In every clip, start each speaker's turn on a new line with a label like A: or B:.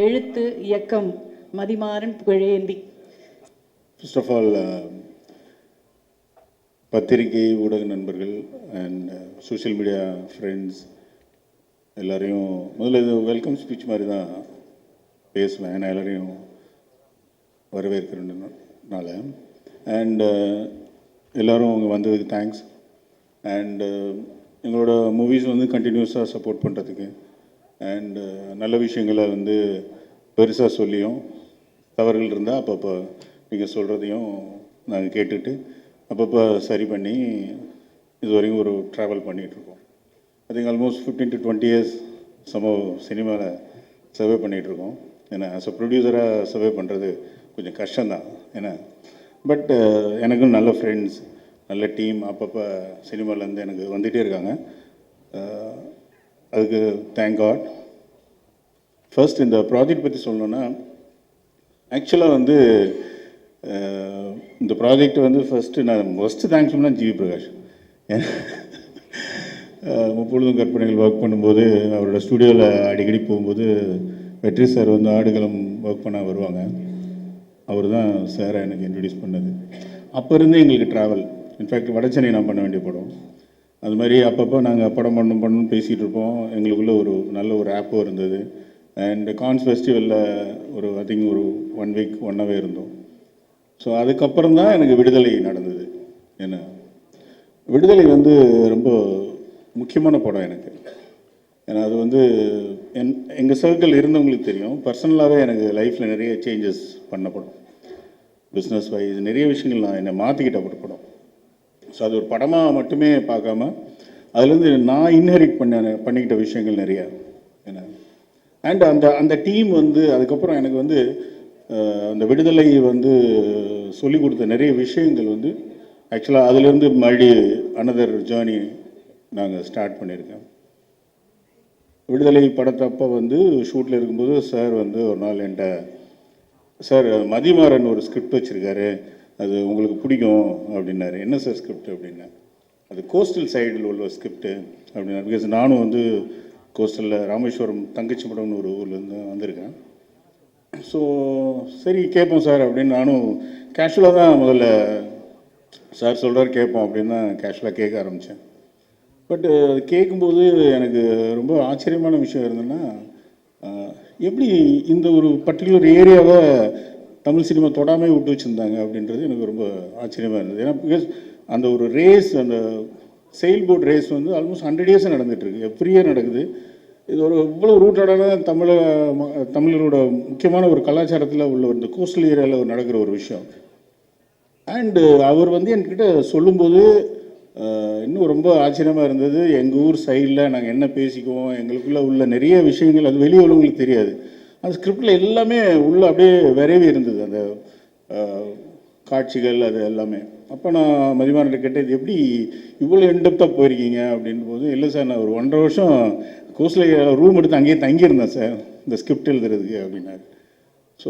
A: எழுத்து இயக்கம் Mathimaran Pugazhendhi.
B: First of all பத்திரிகை ஊடக நண்பர்கள் அண்ட் சோஷியல் மீடியா ஃப்ரெண்ட்ஸ் எல்லோரையும் முதல்ல இது வெல்கம் ஸ்பீச் மாதிரி தான் பேசுவேன். ஏன்னா எல்லோரையும் வரவேற்கிறதுனால அண்ட் எல்லோரும் அவங்க வந்ததுக்கு தேங்க்ஸ். அண்டு எங்களோட மூவிஸ் வந்து கண்டினியூஸாக சப்போர்ட் பண்ணுறதுக்கு அண்டு நல்ல விஷயங்களை வந்து பெருசாக சொல்லியும் தவறுகள் இருந்தால் அப்பப்போ நீங்கள் சொல்கிறதையும் நாங்கள் கேட்டுட்டு அப்பப்போ சரி பண்ணி இது வரைக்கும் ஒரு ட்ராவல் பண்ணிகிட்ருக்கோம். I think almost 15 to 20 years சினிமாவில் சர்வே பண்ணிகிட்ருக்கோம். ஏன்னா ஆஸ் அ ப்ரொடியூசராக சர்வே பண்ணுறது கொஞ்சம் கஷ்டம்தான். ஏன்னா பட் எனக்கும் நல்ல ஃப்ரெண்ட்ஸ், நல்ல டீம் அப்பப்போ சினிமாவிலேருந்து எனக்கு வந்துகிட்டே இருக்காங்க. அதுக்கு தேங்க் காட். ஃபர்ஸ்ட் இந்த ப்ராஜெக்ட் பற்றி சொல்லணுன்னா, ஆக்சுவலாக வந்து இந்த ப்ராஜெக்ட் வந்து நான் ஃபஸ்ட்டு தேங்க்ஸ் பண்ணால் ஜிவி பிரகாஷ். முப்பொழுதும் கற்பனைகள் ஒர்க் பண்ணும்போது அவரோட ஸ்டுடியோவில் அடிக்கடி போகும்போது வெற்றி சார் வந்து ஆடுகளம் ஒர்க் பண்ண வருவாங்க. அவர் தான் சாரை எனக்கு இன்ட்ரடியூஸ் பண்ணது. அப்போ இருந்து எங்களுக்கு ட்ராவல். இன்ஃபேக்ட் வடச்சென்னை நான் பண்ண வேண்டிய படம். அது மாதிரி அப்பப்போ நாங்கள் படம் பண்ணணும்னு பேசிகிட்டு இருப்போம். எங்களுக்குள்ளே ஒரு நல்ல ஒரு ஆப்பும் இருந்தது. அண்ட் கான்ஸ் ஃபெஸ்டிவலில் ஐ திங்க் ஒரு 1 week 1 hour இருந்தோம். ஸோ அதுக்கப்புறம் தான் எனக்கு விடுதலை நடந்தது. ஏன்னா விடுதலை வந்து ரொம்ப முக்கியமான படம் எனக்கு. ஏன்னா அது வந்து எங்கள் சர்க்கிள் இருந்தவங்களுக்கு தெரியும். பர்சனலாகவே எனக்கு லைஃப்பில் நிறைய சேஞ்சஸ் பண்ண படம். பிஸ்னஸ் வைஸ் நிறைய விஷயங்கள் நான் என்னை மாற்றிக்கிட்ட ஒரு படம். ஸோ அது ஒரு படமாக மட்டுமே பார்க்காம அதுலேருந்து நான் இன்ஹெரிட் பண்ணிக்கிட்ட விஷயங்கள் நிறையா. ஏன்னா அண்ட் அந்த டீம் வந்து அதுக்கப்புறம் எனக்கு வந்து அந்த விடுதலை வந்து சொல்லிக் கொடுத்த நிறைய விஷயங்கள் வந்து ஆக்சுவலாக அதுலேருந்து மறுபடி அனதர் ஜேர்னி நாங்கள் ஸ்டார்ட் பண்ணியிருக்கேன். விடுதலை படத்தப்போ வந்து ஷூட்டில் இருக்கும்போது சார் வந்து ஒரு நாள் என்கிட்ட, சார் மதிமாறன் ஒரு ஸ்கிரிப்ட் வச்சுருக்காரு, அது உங்களுக்கு பிடிக்கும் அப்படின்னாரு. என்ன சார் ஸ்கிரிப்ட் அப்படின்னா, அது கோஸ்டல் சைடில் உள்ள ஸ்கிரிப்டு அப்படின்னா. பிகாஸ் நானும் வந்து கோஸ்டலில் ராமேஸ்வரம் தங்கச்சி படம்னு ஒரு ஊர்லேருந்து வந்திருக்கேன். ஸோ சரி கேட்போம் சார் அப்படின்னு நானும் கேஷுவலாக தான் முதல்ல சார் சொல்கிறார் கேட்போம் அப்படின்னு தான் கேஷுவலாக கேட்க ஆரம்பித்தேன். பட்டு அது கேட்கும்போது எனக்கு ரொம்ப ஆச்சரியமான விஷயம் இருந்ததுன்னா, எப்படி இந்த ஒரு பர்டிகுலர் ஏரியாவை தமிழ் சினிமா தொடாமல் விட்டு வச்சுருந்தாங்க அப்படின்றது எனக்கு ரொம்ப ஆச்சரியமாக இருந்தது. ஏன்னா பிகாஸ் அந்த ஒரு ரேஸ், அந்த செயில் போட் ரேஸ் வந்து ஆல்மோஸ்ட் 100 years நடந்துகிட்ருக்கு. எவ்ரி இயர் நடக்குது. இது ஒரு இவ்வளோ ரூட்டடான தமிழரோட முக்கியமான ஒரு கலாச்சாரத்தில் உள்ள இந்த கோஸ்டல் ஏரியாவில் நடக்கிற ஒரு விஷயம். அண்டு அவர் வந்து என்கிட்ட சொல்லும்போது இன்னும் ரொம்ப ஆச்சரியமாக இருந்தது. எங்கள் ஊர் சைடில் நாங்கள் என்ன பேசிக்குவோம், எங்களுக்குள்ளே உள்ள நிறைய விஷயங்கள் அது வெளியே உள்ளவங்களுக்கு தெரியாது. அந்த ஸ்கிரிப்டில் எல்லாமே உள்ளே அப்படியே விரைவி இருந்தது, அந்த காட்சிகள் அது எல்லாமே. அப்போ நான் மதிமாறன் கேட்டது, எப்படி இவ்வளோ இன்டெப்த்தாக போயிருக்கீங்க அப்படின் போது, இல்லை சார் நான் ஒரு 1.5 வருஷம் கோஸ்டில் ரூம் எடுத்து அங்கேயே தங்கியிருந்தேன் சார் இந்த ஸ்கிரிப்ட் எழுதுறதுக்கு அப்படின்னாரு. ஸோ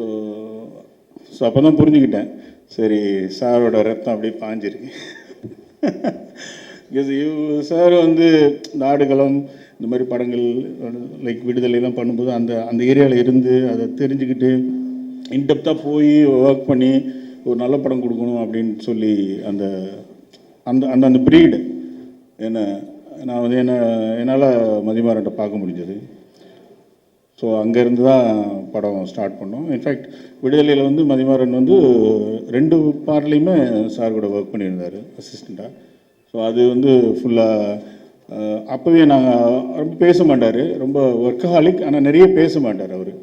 B: அப்போ தான் புரிஞ்சுக்கிட்டேன், சரி சாரோட ரத்தம் அப்படியே பாஞ்சிருக்கு. சார் வந்து நாடுகளம் இந்த மாதிரி படங்கள் லைக் விடுதலைலாம் பண்ணும்போது அந்த ஏரியாவில் இருந்து அதை தெரிஞ்சுக்கிட்டு இன்டெப்த்தாக போய் ஒர்க் பண்ணி ஒரு நல்ல படம் கொடுக்கணும் அப்படின்னு சொல்லி அந்த அந்த அந்த அந்த ப்ரீடு நான் வந்து என்னால் மதிமாறன்ட்ட பார்க்க முடிஞ்சது. ஸோ அங்கேருந்து தான் படம் ஸ்டார்ட் பண்ணோம். இன்ஃபேக்ட் விடுதலையில் வந்து மதிமாறன் வந்து 2 பார்ட்லேயுமே சார் கூட ஒர்க் பண்ணியிருந்தார் அசிஸ்டண்ட்டாக. ஸோ அது வந்து ஃபுல்லாக அப்போவே நாங்கள் ரொம்ப பேச மாட்டார், ரொம்ப ஒர்க்கஹாலிக், ஆனால் நிறைய பேச மாட்டார் அவர்.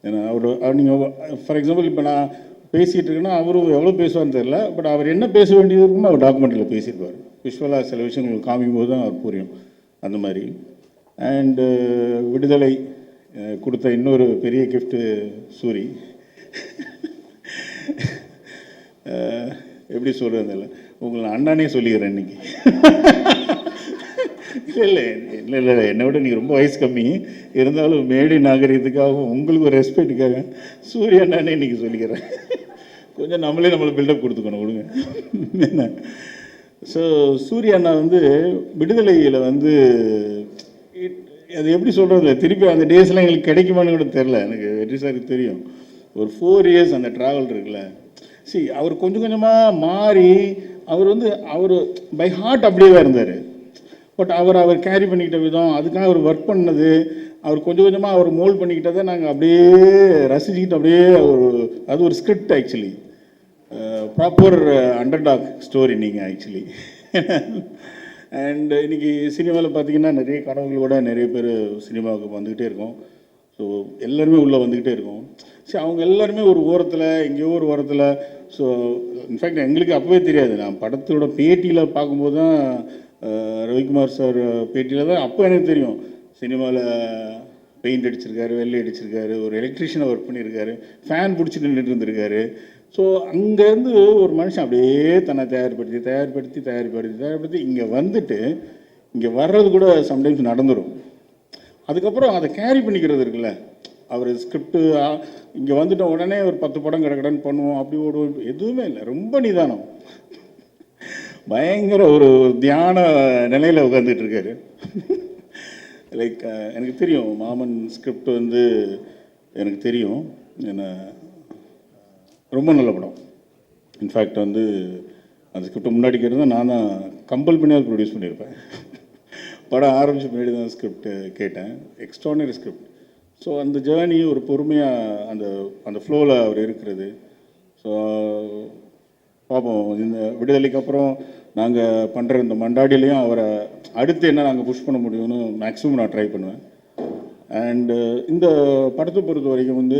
B: ஏன்னா அவர் நீங்கள் ஃபார் எக்ஸாம்பிள் இப்போ நான் பேசிகிட்டு இருக்கேன்னா அவரும் எவ்வளோ பேசுவார்னு தெரியல, பட் அவர் என்ன பேச வேண்டியது இருக்குமோ அவர் டாக்குமெண்ட்டில் பேசியிருப்பார். விஷுவலாக சில விஷயங்கள் காமிக்கும் போது தான் அவர் புரியும் அந்த மாதிரி. அண்டு விடுதலை கொடுத்த இன்னொரு பெரிய கிஃப்ட்டு சூரி. எப்படி சொல்கிறது இல்லை, உங்களை அண்ணானே சொல்லிக்கிறேன் இன்றைக்கி. இல்லை இல்லை இல்லை இல்லை என்னை விட நீங்கள் ரொம்ப வயசு கம்மி இருந்தாலும் மேடை நாகரிகத்துக்காகவும் உங்களுக்கு ஒரு ரெஸ்பெக்டுக்காக சூரிய அண்ணானே இன்றைக்கி சொல்லிக்கிறேன். கொஞ்சம் நம்மளே பில்டப் கொடுத்துக்கணும் விடுங்க என்ன. ஸோ சூரிய அண்ணா வந்து விடுதலையில் வந்து அது எப்படி சொல்கிறது, திருப்பி அந்த டேஸ்லாம் எங்களுக்கு கிடைக்குமான்னு கூட தெரில எனக்கு. வெற்றி சாருக்கு தெரியும். ஒரு 4 இயர்ஸ் அந்த ட்ராவல் இருக்குல்ல, அவர் கொஞ்சம் கொஞ்சமாக மாறி அவர் பை ஹார்ட் அப்படியே தான் இருந்தார். பட் அவர் கேரி பண்ணிக்கிட்ட விதம், அதுக்காக அவர் ஒர்க் பண்ணது, அவர் கொஞ்சம் கொஞ்சமாக அவர் மோல்ட் பண்ணிக்கிட்டதை நாங்கள் அப்படியே ரசிச்சுக்கிட்டு அப்படியே அது ஒரு script actually. Proper underdog story நீங்கள் ஆக்சுவலி. அண்ட் இன்றைக்கி சினிமாவில் பார்த்தீங்கன்னா நிறைய கனவுகளோட நிறைய பேர் சினிமாவுக்கு வந்துக்கிட்டே இருக்கோம். ஸோ எல்லாருமே உள்ளே வந்துக்கிட்டே இருக்கோம். அவங்க எல்லாருமே ஒரு ஓரத்தில், எங்கேயோ ஒரு ஓரத்தில். ஸோ இன்ஃபேக்ட் எங்களுக்கு அப்போவே தெரியாது. நான் படத்தோட பேட்டியில் பார்க்கும்போது தான், ரவிக்குமார் சார் பேட்டியில் தான் அப்போ எனக்கு தெரியும், சினிமாவில் பெயிண்ட் அடிச்சிருக்காரு, வெள்ளை அடிச்சிருக்காரு, ஒரு எலக்ட்ரிஷியனை ஒர்க் பண்ணியிருக்காரு, ஃபேன் பிடிச்சி நின்றுட்டு இருந்திருக்காரு. ஸோ அங்கேருந்து ஒரு மனுஷன் அப்படியே தன்னை தயார்படுத்தி இங்கே வந்துட்டு, இங்கே வர்றது கூட சம்டைம்ஸ் நடந்துடும். அதுக்கப்புறம் அதை கேரி பண்ணிக்கிறது இருக்குல்ல, அவர் ஸ்கிரிப்டு இங்கே வந்துட்ட உடனே ஒரு 10 படம் கிடக்கடன்னு பண்ணுவோம், அப்படி ஓடுவோம், எதுவுமே இல்லை. ரொம்ப நிதானம், பயங்கர ஒரு தியான நிலையில் உட்காந்துட்டு இருக்காரு. லைக் எனக்கு தெரியும் மாமன் ஸ்கிரிப்ட் எனக்கு தெரியும், என்ன ரொம்ப நல்ல படம். இன்ஃபேக்ட் அந்த ஸ்கிரிப்டை முன்னாடி கேட்டிருந்தா நான் தான் கம்பல் பண்ணி அதை ப்ரொடியூஸ் பண்ணியிருப்பேன். படம் ஆரம்பித்த முன்னாடி தான் ஸ்கிரிப்ட் கேட்டேன். Extraordinary script. ஸோ அந்த ஜேர்னி ஒரு பொறுமையாக அந்த ஃப்ளோவில் அவர் இருக்கிறது. ஸோ பார்ப்போம், இந்த விடுதலைக்கு அப்புறம் நாங்கள் பண்ணுற இந்த மண்டாடியிலையும் அவரை அடுத்து என்ன நாங்கள் புஷ் பண்ண முடியும்னு மேக்ஸிமம் நான் ட்ரை பண்ணுவேன். அண்டு இந்த படத்தை பொறுத்த வரைக்கும்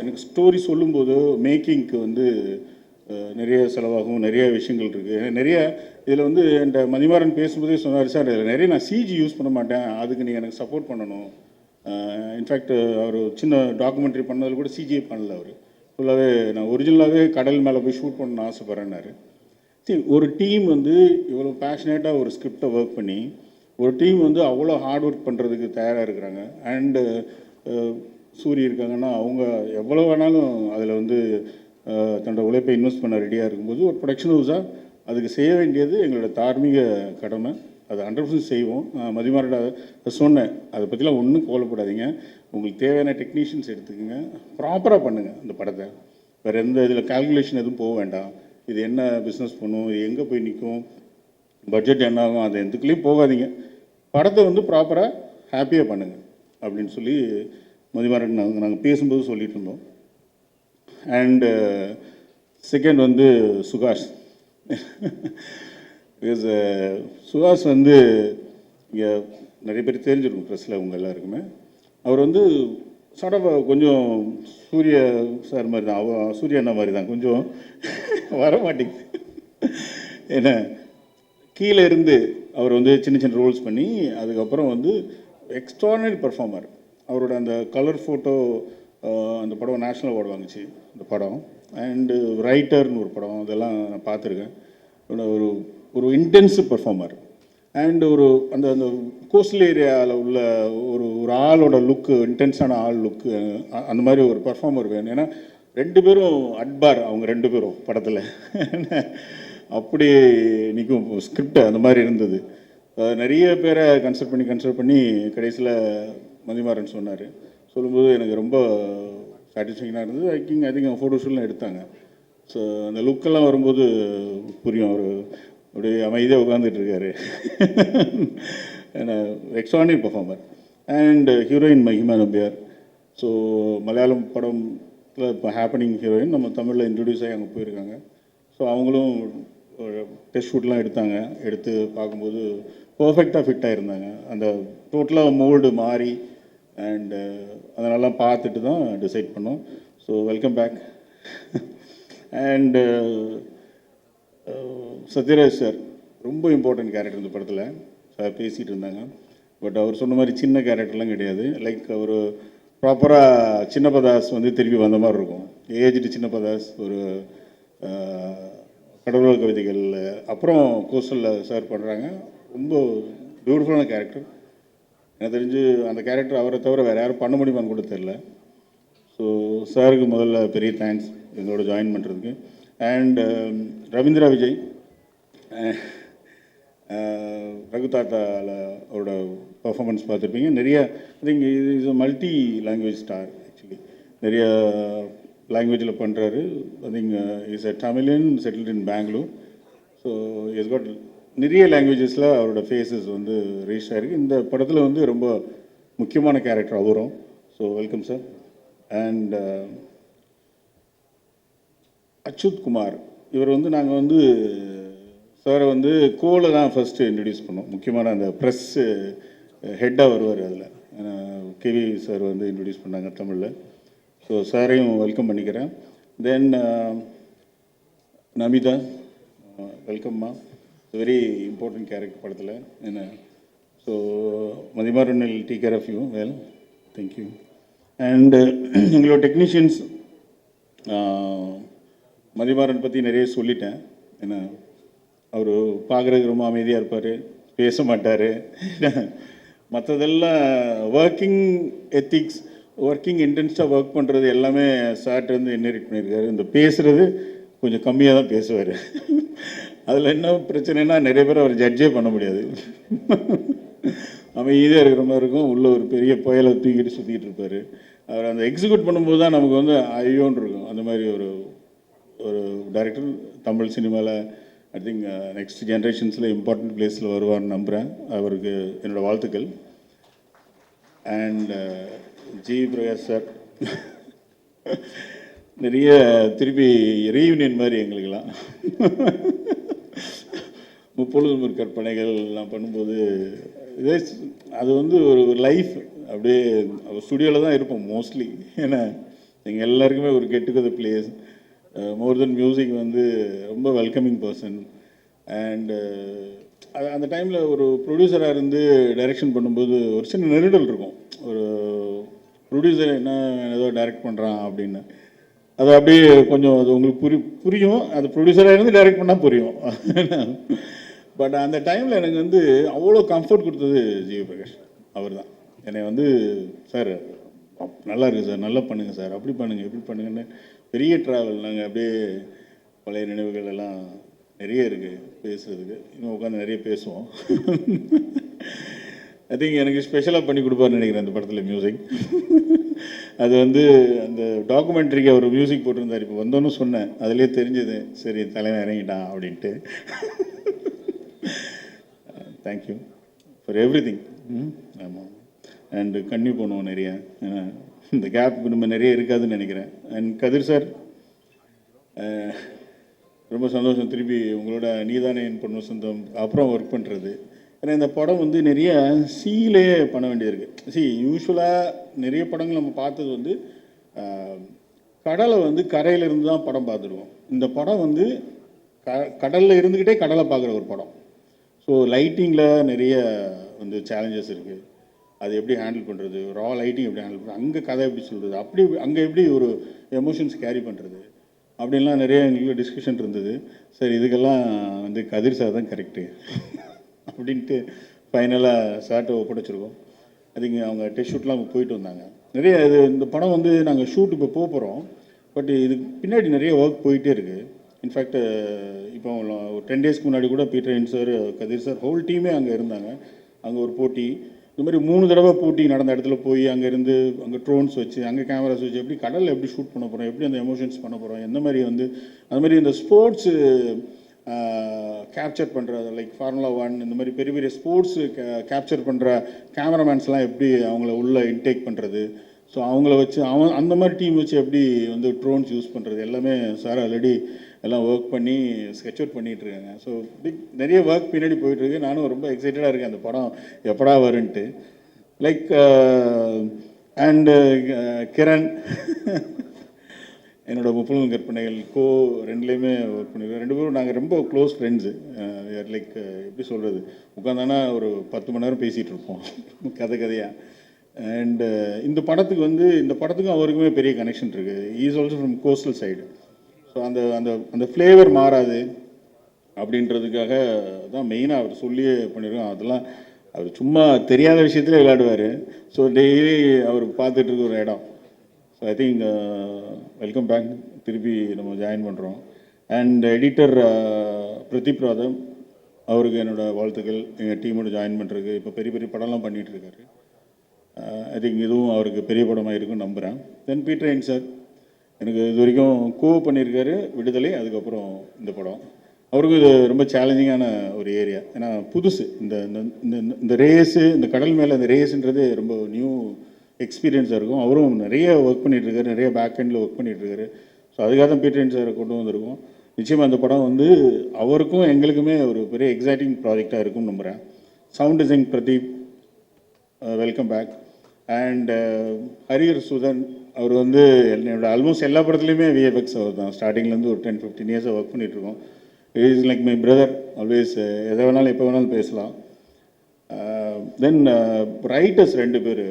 B: எனக்கு ஸ்டோரி சொல்லும்போது மேக்கிங்க்கு நிறைய செலவாகும், நிறைய விஷயங்கள் இருக்குது. நிறைய இதில் என்கிட்ட மதிமாறன் பேசும்போதே சொன்னார், சார் இதில் நிறைய நான் சிஜி யூஸ் பண்ண மாட்டேன், அதுக்கு நீங்கள் எனக்கு சப்போர்ட் பண்ணணும். இன்ஃபேக்ட் அவர் சின்ன டாக்குமெண்ட்ரி பண்ணதில் கூட சிஜியை பண்ணல. அவர் ஃபுல்லாகவே நான் ஒரிஜினலாகவே கடல் மேலே போய் ஷூட் பண்ணணும்னு ஆசைப்பட்றேன்னாரு. ஒரு டீம் இவ்வளோ பேஷனேட்டாக ஒரு ஸ்கிரிப்டை ஒர்க் பண்ணி, ஒரு டீம் அவ்வளோ ஹார்ட் ஒர்க் பண்ணுறதுக்கு தயாராக இருக்கிறாங்க. அண்டு சூரிய இருக்காங்கன்னா அவங்க எவ்வளோ வேணாலும் அதில் தன்னோட உழைப்பை இன்வெஸ்ட் பண்ண ரெடியாக இருக்கும்போது, ஒரு ப்ரொடக்ஷன் ஹவுஸாக அதுக்கு செய்ய வேண்டியது எங்களோட தார்மீக கடமை. அதை 100% செய்வோம். மதிமாரோட சொன்னேன், அதை பற்றிலாம் ஒன்றும் கவலைப்படாதீங்க, உங்களுக்கு தேவையான டெக்னீஷியன்ஸ் எடுத்துக்கோங்க, ப்ராப்பராக பண்ணுங்கள் அந்த படத்தை. வேறு எந்த இதில் கால்குலேஷன் எதுவும் போக வேண்டாம். இது என்ன பிஸ்னஸ் பண்ணும், இது எங்கே போய் நிற்கும், பட்ஜெட் என்ன ஆகும், அது எதுக்குள்ளேயும் போகாதீங்க, படத்தை ப்ராப்பராக ஹாப்பியாக பண்ணுங்கள் அப்படின்னு சொல்லி மதிமாறன் நாங்கள் பேசும்போது சொல்லிட்டு இருந்தோம். And second Sugash. Because Sugash இங்கே நிறைய பேர் தெரிஞ்சிருக்கும் ப்ரெஸ்ஸில் உங்கள் எல்லாருக்குமே. அவர் சடவை கொஞ்சம் சூர்யா சார் மாதிரி தான், சூர்யா அண்ணா மாதிரி தான், கொஞ்சம் வர மாட்டேங்குது. ஏன்னா கீழே இருந்து அவர் சின்ன சின்ன ரோல்ஸ் பண்ணி அதுக்கப்புறம் எக்ஸ்ட்ரானரி பர்ஃபார்மர். அவரோட அந்த கலர் ஃபோட்டோ அந்த படம் நேஷ்னல் அவார்டு வாங்குச்சு அந்த படம். அண்டு ரைட்டர்னு ஒரு படம், அதெல்லாம் நான் பார்த்துருக்கேன். ஒரு இன்டென்சிவ் பர்ஃபார்மர். அண்டு அந்த கோஸ்டல் ஏரியாவில் உள்ள ஒரு ஆளோட லுக்கு, இன்டென்ஸான ஆள் லுக்கு, அந்த மாதிரி ஒரு பர்ஃபார்மர் வேணும். ஏன்னா 2 பேரும் அட்பார், அவங்க 2 பேரும் படத்தில் அப்படி நிற்கும். ஸ்கிரிப்ட் அந்த மாதிரி இருந்தது. நிறைய பேரை கன்சல்ட் பண்ணி கடைசியில் மதிமாறன் சொன்னார். சொல்லும்போது எனக்கு ரொம்ப சாட்டிஸ்ஃபேக்ஷனாக இருந்தது. ஐ திங்க் அவங்க ஃபோட்டோஷூட்லாம் எடுத்தாங்க. ஸோ அந்த லுக்கெல்லாம் வரும்போது புரியும், அவர் அப்படியே அமைதியாக உட்காந்துட்ருக்காரு. ஏன்னா extraordinary performer. And heroine Mahima Nambiar. So Malayalam படத்தில் இப்போ ஹேப்பனிங் ஹீரோயின் நம்ம தமிழில் இன்ட்ரடியூஸ் ஆகி அங்கே போயிருக்காங்க. ஸோ அவங்களும் டெஸ்ட் ஷூட்லாம் எடுத்து பார்க்கும்போது பர்ஃபெக்டாக ஃபிட் ஆகிருந்தாங்க. அந்த டோட்டலாக மோல்டு மாறி அண்டு அதனெல்லாம் பார்த்துட்டு தான் டிசைட் பண்ணோம். So welcome back. And Sathyaraj sir ரொம்ப இம்பார்ட்டன்ட் கேரக்டர் இந்த படத்தில். சார் பேசிகிட்டு இருந்தாங்க. பட் அவர் சொன்ன மாதிரி சின்ன கேரக்டர்லாம் கிடையாது. லைக் அவர் ப்ராப்பராக சின்னப்பதாஸ் திருப்பி வந்த மாதிரி இருக்கும். ஏஜ்டு சின்னப்பதாஸ் ஒரு கடவுள் கவிதைகள் அப்புறம் கோஸ்டலில் சார் பண்ணுறாங்க. ரொம்ப பியூட்டிஃபுல்லான கேரக்டர். எனக்கு தெரிஞ்சு அந்த கேரக்டர் அவரை தவிர வேறு யாரும் பண்ண முடியுமான்னு கூட தெரில. ஸோ சாருக்கு முதல்ல பெரிய தேங்க்ஸ் எங்களோட ஜாயின் பண்ணுறதுக்கு. அண்ட் ரவீந்திரா விஜய், ரகு தாத்தாவில் அவரோட பர்ஃபார்மன்ஸ் பார்த்துருப்பீங்க. நிறைய I think is a multi language star actually. நிறைய லாங்குவேஜில் பண்ணுறாரு. I think is a Tamilian settled in Bangalore. So is got நிறைய லாங்குவேஜஸில் அவரோட ஃபேஸஸ் வந்து ரீச் ஆகிருக்கு. இந்த படத்தில் வந்து ரொம்ப முக்கியமான கேரக்டர் அவரும். So welcome sir. And Achuth Kumar, இவர் வந்து நாங்கள் வந்து சாரை வந்து கோவில் தான் ஃபஸ்ட்டு இன்ட்ரடியூஸ் பண்ணோம். முக்கியமான அந்த ப்ரெஸ்ஸு ஹெட்டாக வருவார் அதில். கேவி சார் வந்து இன்ட்ரடியூஸ் பண்ணாங்க தமிழில். ஸோ சாரையும் வெல்கம் பண்ணிக்கிறேன். தென் நமிதா, வெல்கம்மா. வெரி இம்பார்ட்டன்ட் கேரக்டர் படத்தில் என்ன. So Mathimaran will take care of you well. Thank you. And எங்களோட டெக்னீஷியன்ஸ், மதிமாறன் பற்றி நிறைய சொல்லிட்டேன். ஏன்னா அவர் பார்க்குறதுக்கு ரொம்ப அமைதியாக இருப்பார், பேச மாட்டார். மற்றதெல்லாம் ஒர்க்கிங் எத்திக்ஸ், ஒர்க்கிங் இன்டென்ஸாக ஒர்க் பண்ணுறது எல்லாமே சார்ட்டு வந்து இன்ஹெரிட் பண்ணியிருக்காரு. இந்த பேசுகிறது கொஞ்சம் கம்மியாக தான் பேசுவார். அதில் என்ன பிரச்சனைனா நிறைய பேர் அவர் ஜட்ஜே பண்ண முடியாது. அமைதியாக இருக்கிற மாதிரி இருக்கும், உள்ள ஒரு பெரிய புயலை தூக்கிட்டு சுற்றிக்கிட்டு இருப்பார். அவர் அந்த எக்ஸிக்யூட் பண்ணும்போது தான் நமக்கு வந்து ஐயோன்னு இருக்கும். அந்த மாதிரி ஒரு ஒரு டைரக்டர் தமிழ் சினிமாவில் ஐ திங்க் நெக்ஸ்ட் ஜென்ரேஷன்ஸில் இம்பார்ட்டன்ட் பிளேஸில் வருவார்னு நம்புகிறேன். அவருக்கு என்னோடய வாழ்த்துக்கள். அண்ட் ஜி பிரகாஷ் சார், நிறைய திருப்பி ரீயூனியன் மாதிரி எங்களுக்கெல்லாம் முப்பொழுதும் கற்பனைகள் எல்லாம் பண்ணும்போது இதே அது வந்து ஒரு லைஃப். அப்படியே ஸ்டுடியோவில் தான் இருப்போம் மோஸ்ட்லி. ஏன்னா எங்கள் எல்லாருக்குமே ஒரு கெட் டுகெதர் பிளேஸ். மோர் தென் மியூசிக் வந்து ரொம்ப வெல்கமிங் பர்சன். அண்டு அந்த டைமில் ஒரு ப்ரொடியூசராக இருந்து டைரெக்ஷன் பண்ணும்போது ஒரு சின்ன நெருடல் இருக்கும். ஒரு ப்ரொடியூசர் என்ன ஏதோ டைரக்ட் பண்ணுறான் அப்படின்னு, அது அப்படியே கொஞ்சம் அது உங்களுக்கு புரியும். அது ப்ரொடியூசராக இருந்து டைரக்ட் பண்ணால் புரியும். பட் அந்த டைமில் எனக்கு வந்து அவ்வளோ கம்ஃபர்ட் கொடுத்தது ஜி பிரகாஷ் அவர் தான். என்னை வந்து சார் நல்லா இருக்குது சார், நல்லா பண்ணுங்கள் சார், அப்படி பண்ணுங்கள் இப்படி பண்ணுங்கன்னு பெரிய ட்ராவல். நாங்கள் அப்படியே பழைய நினைவுகள் எல்லாம் நிறைய இருக்குது பேசுகிறதுக்கு. இன்னும் உட்காந்து நிறைய பேசுவோம். ஐ திங்க் எனக்கு ஸ்பெஷலாக பண்ணி கொடுப்பாருன்னு நினைக்கிறேன் அந்த படத்தில் மியூசிக். அது வந்து அந்த டாக்குமெண்ட்ரிக்கு அவர் மியூசிக் போட்டிருந்தார். இப்போ வந்தோன்னு சொன்னேன், அதுலேயே தெரிஞ்சது சரி தலைவன் இறங்கிட்டான் அப்படின்ட்டு. Thank you for every thing. ஆமாம். அண்டு கன்னியூ பண்ணுவோம் நிறைய. ஏன்னா இந்த கேப் நம்ம நிறைய இருக்காதுன்னு நினைக்கிறேன். அண்ட் கதிர் சார், ரொம்ப சந்தோஷம் திருப்பி உங்களோட நீதானே என் பொண்ணு சொந்தம் அப்புறம் ஒர்க் பண்ணுறது. ஏன்னா இந்த படம் வந்து நிறைய சீலே பண்ண வேண்டியிருக்கு. யூஸ்வலாக நிறைய படங்கள் நம்ம பார்த்தது வந்து கடலை வந்து கரையிலிருந்து தான் படம் பார்த்துருவோம். இந்த படம் வந்து கடலில் இருந்துக்கிட்டே கடலை பார்க்குற ஒரு படம். ஸோ லைட்டிங்கில் நிறைய வந்து சேலஞ்சஸ் இருக்குது. அது எப்படி ஹேண்டில் பண்ணுறது, ரா லைட்டிங் எப்படி ஹேண்டில் பண்ணுறது, அங்கே கதை எப்படி சொல்கிறது, அப்படி அங்கே எப்படி ஒரு எமோஷன்ஸ் கேரி பண்ணுறது, அப்படின்லாம் நிறைய எங்களுக்கு டிஸ்கஷன் இருந்தது. சரி இதுக்கெல்லாம் வந்து கதிர் சார் தான் கரெக்டு அப்படின்ட்டு ஃபைனலாக சார்ட்டை ஒப்படைச்சிருக்கோம். அதுங்க அவங்க டெஸ்ட் ஷூட்லாம் போயிட்டு வந்தாங்க. நிறைய இது இந்த படம் வந்து நாங்கள் ஷூட் இப்போ போகிறோம். பட் இதுக்கு பின்னாடி நிறைய ஒர்க் போயிட்டே இருக்குது. இன்ஃபேக்ட் இப்போ ஒரு 10 டேஸ்க்கு முன்னாடி கூட பீட்டர் சார், கதிர் சார், ஹோல் டீமே அங்கே இருந்தாங்க. அங்கே ஒரு போட்டி, இந்த மாதிரி 3 தடவை போட்டி நடந்த இடத்துல போய் அங்கேருந்து அங்கே ட்ரோன்ஸ் வச்சு அங்கே கேமராஸ் வச்சு எப்படி கடலில் எப்படி ஷூட் பண்ண போகிறோம், எப்படி அந்த எமோஷன்ஸ் பண்ண போகிறோம், எந்த மாதிரி வந்து அந்த மாதிரி இந்த ஸ்போர்ட்ஸு கேப்சர் பண்ணுறது லைக் ஃபார்முலா 1 இந்த மாதிரி பெரிய பெரிய ஸ்போர்ட்ஸு கேப்சர் பண்ணுற கேமராமேன்ஸ்லாம் எப்படி அவங்கள உள்ளே இன்டேக் பண்ணுறது, ஸோ அவங்கள வச்சு அந்த மாதிரி டீம் வச்சு எப்படி வந்து ட்ரோன்ஸ் யூஸ் பண்ணுறது எல்லாமே சார் ஆல்ரெடி எல்லாம் ஒர்க் பண்ணி ஸ்கெட்ச் அவுட் பண்ணிகிட்ருக்காங்க. ஸோ நிறைய ஒர்க் பின்னாடி போயிட்டுருக்கு. நானும் ரொம்ப எக்ஸைட்டடாக இருக்கேன் அந்த படம் எப்படா வருன்ட்டு. லைக் அண்டு கிரண் என்னோடய முப்பொழுதும் கற்பனைகள் ரெண்டுலேயுமே ஒர்க் பண்ணியிருக்கோம். 2 பேரும் நாங்கள் ரொம்ப க்ளோஸ் ஃப்ரெண்ட்ஸு. லைக் எப்படி சொல்கிறது, உட்காந்தானா ஒரு 10 மணி நேரம் பேசிகிட்டு இருப்போம் கதையாக. அண்டு இந்த படத்துக்கும் அவருக்குமே பெரிய கனெக்ஷன் இருக்குது. Is also from coastal side. So அந்த அந்த அந்த ஃப்ளேவர் மாறாது அப்படின்றதுக்காக தான் மெயினாக அவர் சொல்லியே பண்ணியிருக்கோம். அதெல்லாம் அவர் சும்மா தெரியாத விஷயத்துல விளையாடுவார். ஸோ டெய்லி அவர் பார்த்துட்டு இருக்க ஒரு இடம். So I think welcome back, திருப்பி நம்ம ஜாயின் பண்ணுறோம். அண்ட் எடிட்டர் பிரதீப் ராதம், அவருக்கு என்னோடய வாழ்த்துக்கள். எங்கள் டீமோட ஜாயின் பண்ணுறதுக்கு இப்போ பெரிய பெரிய படம்லாம் பண்ணிகிட்ருக்காரு. ஐ திங்க் இதுவும் அவருக்கு பெரிய படமாக இருக்கும்னு நம்புகிறேன். தென் பீட்டர் எயின் சார் எனக்கு இது வரைக்கும் பண்ணியிருக்காரு விடுதலை, அதுக்கப்புறம் இந்த படம். அவருக்கும் இது ரொம்ப சேலஞ்சிங்கான ஒரு ஏரியா. ஏன்னா புதுசு இந்த இந்த ரேஸு, இந்த கடல் மேலே இந்த ரேஸுன்றது ரொம்ப நியூ எக்ஸ்பீரியன்ஸாக இருக்கும். அவரும் நிறைய ஒர்க் பண்ணிகிட்ருக்காரு, நிறைய பேக் எண்டில் ஒர்க் பண்ணிகிட்ருக்காரு. ஸோ அதுக்காக தான் பீட்டர் எயின் சாரை கொண்டு வந்திருக்கோம். நிச்சயமாக அந்த படம் வந்து அவருக்கும் எங்களுக்குமே ஒரு பெரிய எக்ஸைட்டிங் ப்ராஜெக்டாக இருக்கும்னு நம்புகிறேன். Sound design Pradeep, welcome back. And Harihar Sudhan, அவர் வந்து என்னோட ஆல்மோஸ்ட் எல்லா படத்துலையுமே விஎஃப்எக்ஸ் அவர் தான். ஸ்டார்டிங்லேருந்து ஒரு 10-15 இயர்ஸாக ஒர்க் பண்ணிகிட்ருக்கோம். Is like my brother, always எதை வேணாலும் எப்போ வேணாலும் பேசலாம். தென் ரைட்டர்ஸ் 2 பேர்,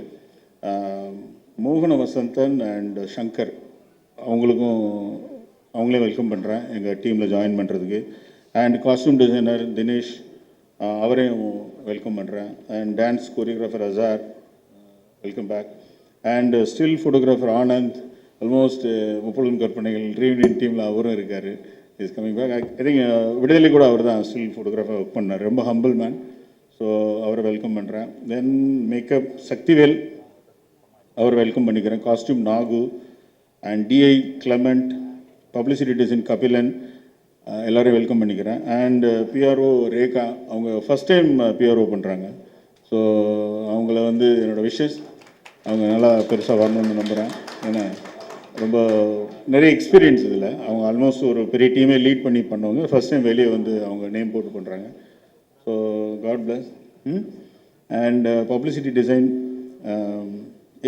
B: மோகன வசந்தன் அண்ட் சங்கர், அவங்களே வெல்கம் பண்ணுறேன் எங்கள் டீமில் ஜாயின் பண்ணுறதுக்கு. அண்ட் காஸ்டியூம் டிசைனர் தினேஷ், அவரையும் வெல்கம் பண்ணுறேன். And dance choreographer Azhar, welcome back. And still photographer Anand, almost Muppozhudhum Karpanaigal reunion டீமில் அவரும் இருக்கார், is coming back. I think Viduthalai கூட அவர் தான் ஸ்டில் ஃபோட்டோகிராஃபர் ஒர்க் பண்ணார். ரொம்ப ஹம்பிள் மேன். ஸோ அவரை வெல்கம் பண்ணுறேன். தென் மேக்கப் சக்திவேல், அவர் வெல்கம் பண்ணிக்கிறேன். Costume Nagu and DI Clement, publicity design Kabilan, எல்லோரையும் வெல்கம் பண்ணிக்கிறேன். அண்ட் பிஆர்ஓ ரேகா, அவங்க ஃபஸ்ட் டைம் பிஆர்ஓ பண்ணுறாங்க. ஸோ அவங்கள வந்து என்னோடய விஷஸ், அவங்க நல்லா பெருசாக வரணும்னு நம்புகிறேன். ஏன்னா ரொம்ப நிறைய எக்ஸ்பீரியன்ஸ் இதில். அவங்க ஆல்மோஸ்ட் ஒரு பெரிய டீமே லீட் பண்ணி பண்ணவங்க, ஃபஸ்ட் டைம் வெளியே வந்து அவங்க நேம் போட்டு பண்ணுறாங்க. So god bless. And publicity design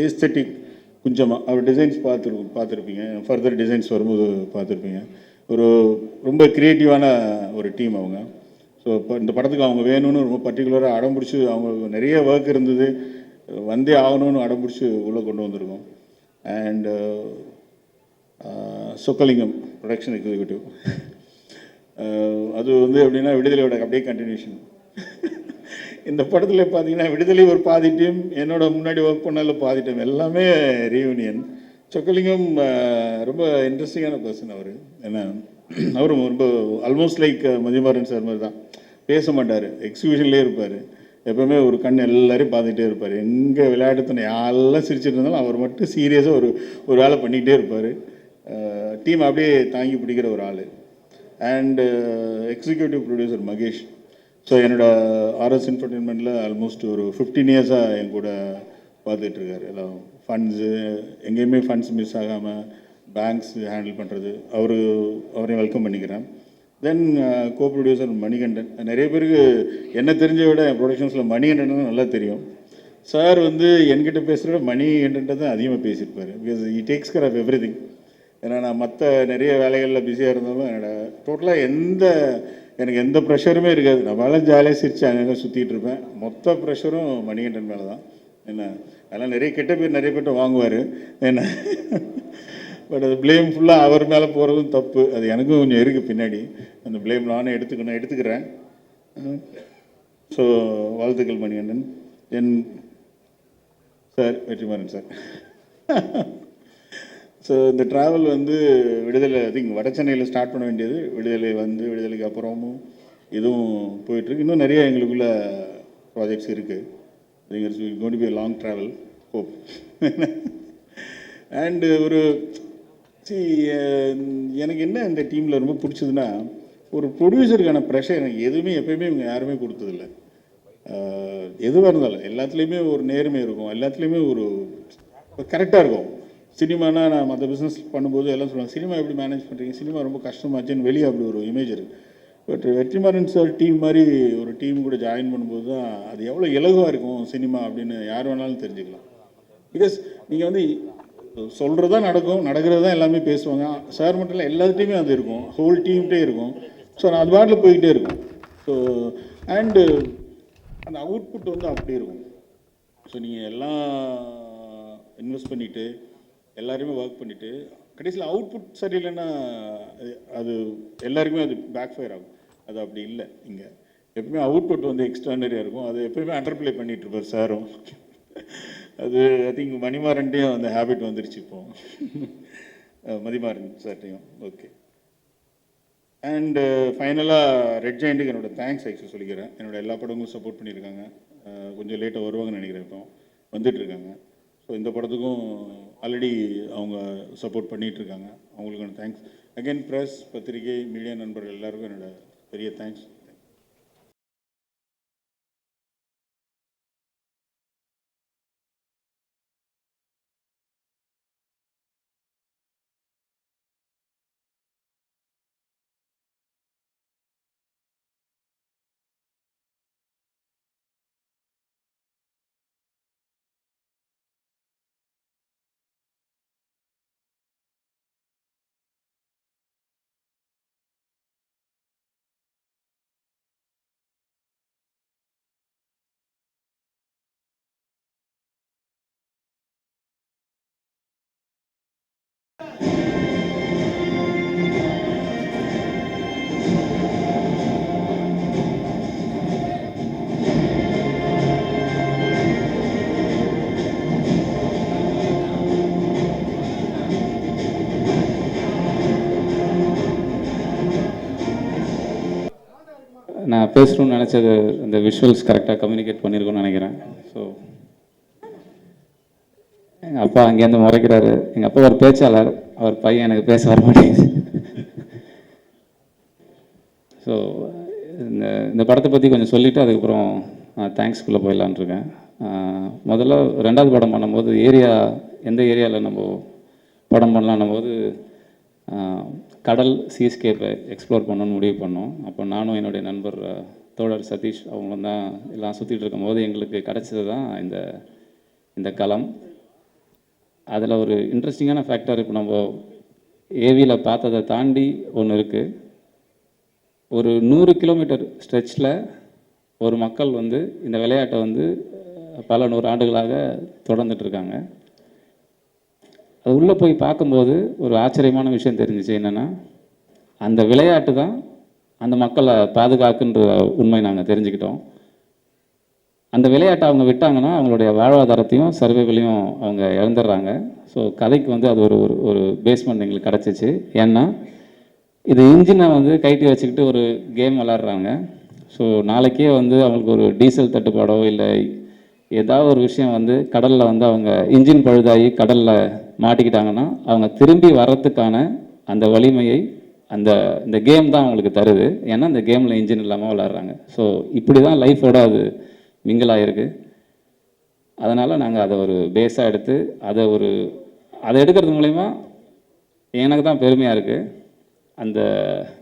B: aesthetic கொஞ்சமாக அவர் டிசைன்ஸ் பார்த்துருப்பீங்க, ஃபர்தர் டிசைன்ஸ் வரும்போது பார்த்துருப்பீங்க. ரொம்ப க்ரியேட்டிவான ஒரு டீம் அவங்க. ஸோ இப்போ இந்த படத்துக்கு அவங்க வேணும்னு ரொம்ப பர்டிகுலராக அடம்பிடிச்சி, அவங்களுக்கு நிறைய ஒர்க் இருந்தது, வந்தே ஆகணும்னு அடம்பிடிச்சி உள்ளே கொண்டு வந்திருக்கோம். அண்டு சொக்கலிங்கம் ப்ரொடக்ஷன் எக்ஸிக்யூட்டிவ், அது வந்து எப்படின்னா விடுதலையோட அப்படியே கண்டினியூஷன். இந்த படத்தில் பார்த்தீங்கன்னா விடுதலை ஒரு பாதி டீம், என்னோட முன்னாடி ஒர்க் பண்ணதில் பாதி டீம், எல்லாமே ரீயூனியன். சொக்கலிங்கம் ரொம்ப இன்ட்ரெஸ்டிங்கான பர்சன் அவர். ஏன்னா அவரும் ரொம்ப ஆல்மோஸ்ட் லைக் மதிமாறன் சார் மாதிரி தான், பேச மாட்டார், எக்ஸிபிஷன்லேயே இருப்பார். எப்போவுமே ஒரு கண் எல்லாரையும் பார்த்துக்கிட்டே இருப்பார். எங்கே விளையாட்டுத்தனை யாரெல்லாம் சிரிச்சிட்டு இருந்தாலும் அவர் மட்டும் சீரியஸாக ஒரு வேலை பண்ணிக்கிட்டே இருப்பார். டீம் அப்படியே தாங்கி பிடிக்கிற ஒரு ஆள். And executive producer Mahesh. So என்னோடய ஆர்எஸ் என்டர்டெயின்மெண்ட்டில் ஆல்மோஸ்ட் ஒரு 15 இயர்ஸாக என் கூட பார்த்துட்ருக்காரு. எல்லாம் ஃபண்ட்ஸு, எங்கேயுமே ஃபண்ட்ஸ் மிஸ் ஆகாமல் பேங்க்ஸ் ஹேண்டில் பண்ணுறது, அவரையும் வெல்கம் பண்ணிக்கிறேன். தென் கோ ப்ரொடியூசர் மணிகண்டன். நிறைய பேருக்கு என்ன தெரிஞ்ச விட என் ப்ரொடக்ஷன்ஸில் மணிகண்டன் நல்லா தெரியும். சார் வந்து என்கிட்ட பேசுகிற விட மணிகண்டன் தான் அதிகமாக பேசியிருப்பார். Because he takes care of everything. ஏன்னா நான் மற்ற நிறைய வேலைகளில் பிஸியாக இருந்தாலும் டோட்டலாக எனக்கு எந்த ப்ரெஷருமே இருக்காது. நான் வேலை ஜாலியாக சிரித்து அங்கங்கே சுற்றிட்டு இருப்பேன். மொத்த ப்ரெஷரும் மணிகண்டன் மேலே தான். என்ன அதெல்லாம் நிறைய கெட்ட பேர் நிறைய பேர்ட்ட வாங்குவார். என்ன பட் அது ப்ளேம் ஃபுல்லாக அவர் மேலே போகிறதும் தப்பு. அது எனக்கும் கொஞ்சம் இருக்குது பின்னாடி. அந்த ப்ளேம் நானே எடுத்துக்கிறேன். ஸோ வாழ்த்துக்கள் மணிகண்டன். என் சார் வெற்றிமாறன் சார். ஸோ இந்த ட்ராவல் வந்து விடுதலை, ஐ திங்க் வட சென்னையில் ஸ்டார்ட் பண்ண வேண்டியது, விடுதலைக்கு அப்புறமும் இதுவும் போயிட்டுருக்கு. இன்னும் நிறைய எங்களுக்குள்ள ப்ராஜெக்ட்ஸ் இருக்குது. It's going to be a long travel, hope. And எனக்கு என்ன இந்த டீமில் ரொம்ப பிடிச்சதுன்னா, ஒரு ப்ரொடியூசருக்கான ப்ரெஷர் எனக்கு எப்போயுமே இவங்க யாருமே கொடுத்ததில்ல. எதுவாக இருந்தாலும் எல்லாத்துலேயுமே ஒரு நேர்மை இருக்கும், எல்லாத்துலேயுமே ஒரு கரெக்டாக இருக்கும். சினிமானா நான் மற்ற பிஸ்னஸ் பண்ணும்போது எல்லாம் சொல்லுவாங்க, சினிமா எப்படி மேனேஜ் பண்ணுறீங்க, சினிமா ரொம்ப கஷ்டமாச்சுன்னு வெளியே அப்படி ஒரு இமேஜ் இருக்குது. பட் வெற்றிமாறன் சார் டீம் மாதிரி ஒரு டீம் கூட ஜாயின் பண்ணும்போது தான் அது எவ்வளோ இலகுவாக இருக்கும் சினிமா அப்படின்னு யார் வேணாலும் தெரிஞ்சுக்கலாம். பிகாஸ் நீங்கள் வந்து சொல்கிறது தான் நடக்கிறது தான் எல்லாமே பேசுவாங்க. சார் மட்டும் இல்லை, எல்லாத்துலேயுமே அது இருக்கும், ஹோல் டீம்கிட்டே இருக்கும். ஸோ நான் அது பாட்டில் போய்கிட்டே இருக்கும். ஸோ அண்டு அந்த அவுட்புட் வந்து அப்படி இருக்கும். ஸோ நீங்கள் எல்லாம் இன்வெஸ்ட் பண்ணிவிட்டு எல்லாருமே ஒர்க் பண்ணிவிட்டு கடைசியில் அவுட்புட் சரியில்லைன்னா அது எல்லாருக்குமே அது பேக் ஃபயர் ஆகும். அது அப்படி இல்லை. இங்கே எப்பவுமே அவுட்புட் வந்து எக்ஸ்ட்ரானரியாக இருக்கும். அது எப்போயுமே அண்டர்பிளே பண்ணிகிட்ருப்பார் சாரும். அது ஐ திங்க் மணிமாறன்ட்டையும் அந்த ஹேபிட் வந்துருச்சு இப்போ, மதிமாறன் சார்ட்டையும். ஓகே. அண்டு ஃபைனலாக ரெட் ஜெயண்ட்டுக்கு என்னோடய தேங்க்ஸ் சொல்லிக்கிறேன். என்னோடய எல்லா படங்களும் சப்போர்ட் பண்ணியிருக்காங்க. கொஞ்சம் லேட்டாக வருவாங்கன்னு நினைக்கிறேன். இப்போ வந்துட்டுருக்காங்க. ஸோ இந்த படத்துக்கும் ஆல்ரெடி அவங்க சப்போர்ட் பண்ணிகிட்ருக்காங்க. அவங்களுக்கான தேங்க்ஸ். அகைன் ப்ரெஸ், பத்திரிகை, மீடியா நண்பர்கள் எல்லாருக்கும் என்னோட பெரிய தேங்க்ஸ்.
C: நான் பேசணும்னு நினச்சது இந்த விஷுவல்ஸ் கரெக்டாக கம்யூனிகேட் பண்ணியிருக்கோன்னு நினைக்கிறேன். ஸோ எங்கள் அப்பா அங்கேருந்து முறைக்கிறாரு. எங்கள் அப்பா ஒரு பேச்சாளர், அவர் பையன் எனக்கு பேச வர மாட்டேங்குது. ஸோ இந்த படத்தை பற்றி கொஞ்சம் சொல்லிவிட்டு அதுக்கப்புறம் தேங்க்ஸ்குள்ளே போயிடலான் இருக்கேன். முதல்ல 2வது படம் பண்ணும்போது எந்த ஏரியாவில் நம்ம படம் பண்ணலான்னும் போது கடல் சீஸ்கேப்பை எக்ஸ்ப்ளோர் பண்ணணும்னு முடிவு பண்ணோம். அப்போ நானும் என்னுடைய நண்பர் தோழர் சதீஷ் அவங்களும் தான் எல்லாம் சுற்றிட்டு இருக்கும்போது எங்களுக்கு கிடச்சது தான் இந்த களம். அதில் ஒரு இன்ட்ரெஸ்டிங்கான ஃபேக்டர், இப்போ நம்ம ஏவியில் பார்த்ததை தாண்டி ஒன்று இருக்குது. ஒரு 100 கிலோமீட்டர் ஸ்ட்ரெச்சில் ஒரு மக்கள் வந்து இந்த விளையாட்டை வந்து பல 100 ஆண்டுகளாக தொடர்ந்துட்டுருக்காங்க. அது உள்ளே போய் பார்க்கும்போது ஒரு ஆச்சரியமான விஷயம் தெரிஞ்சிச்சு. என்னென்னா, அந்த விளையாட்டு தான் அந்த மக்களை பாதுகாக்குன்ற உண்மை நாங்கள் தெரிஞ்சுக்கிட்டோம். அந்த விளையாட்டை அவங்க விட்டாங்கன்னா அவங்களுடைய வாழ்வாதாரத்தையும் சர்வைவலையும் அவங்க இழந்துடுறாங்க. ஸோ கதைக்கு வந்து அது ஒரு பேஸ்மெண்ட் எங்களுக்கு கிடச்சிச்சு. ஏன்னா இது இன்ஜினை வந்து கைட்டி வச்சுக்கிட்டு ஒரு கேம் விளாட்றாங்க. ஸோ நாளைக்கே வந்து அவங்களுக்கு ஒரு டீசல் தட்டுப்பாடோ இல்லை ஏதாவது ஒரு விஷயம் வந்து கடலில் வந்து அவங்க இன்ஜின் பழுதாகி கடலில் மாட்டிக்கிட்டாங்கன்னா அவங்க திரும்பி வர்றதுக்கான அந்த வலிமையை இந்த கேம் தான் அவங்களுக்கு தருது. ஏன்னா இந்த கேமில் இன்ஜின் இல்லாமல் விளாட்றாங்க. ஸோ இப்படி தான் லைஃபோட அது மிங்கிளாகிருக்கு. அதனால் நாங்கள் அதை ஒரு பேஸாக எடுத்து அதை எடுக்கிறது மூலிமா எனக்கு தான் பெருமையாக இருக்குது. அந்த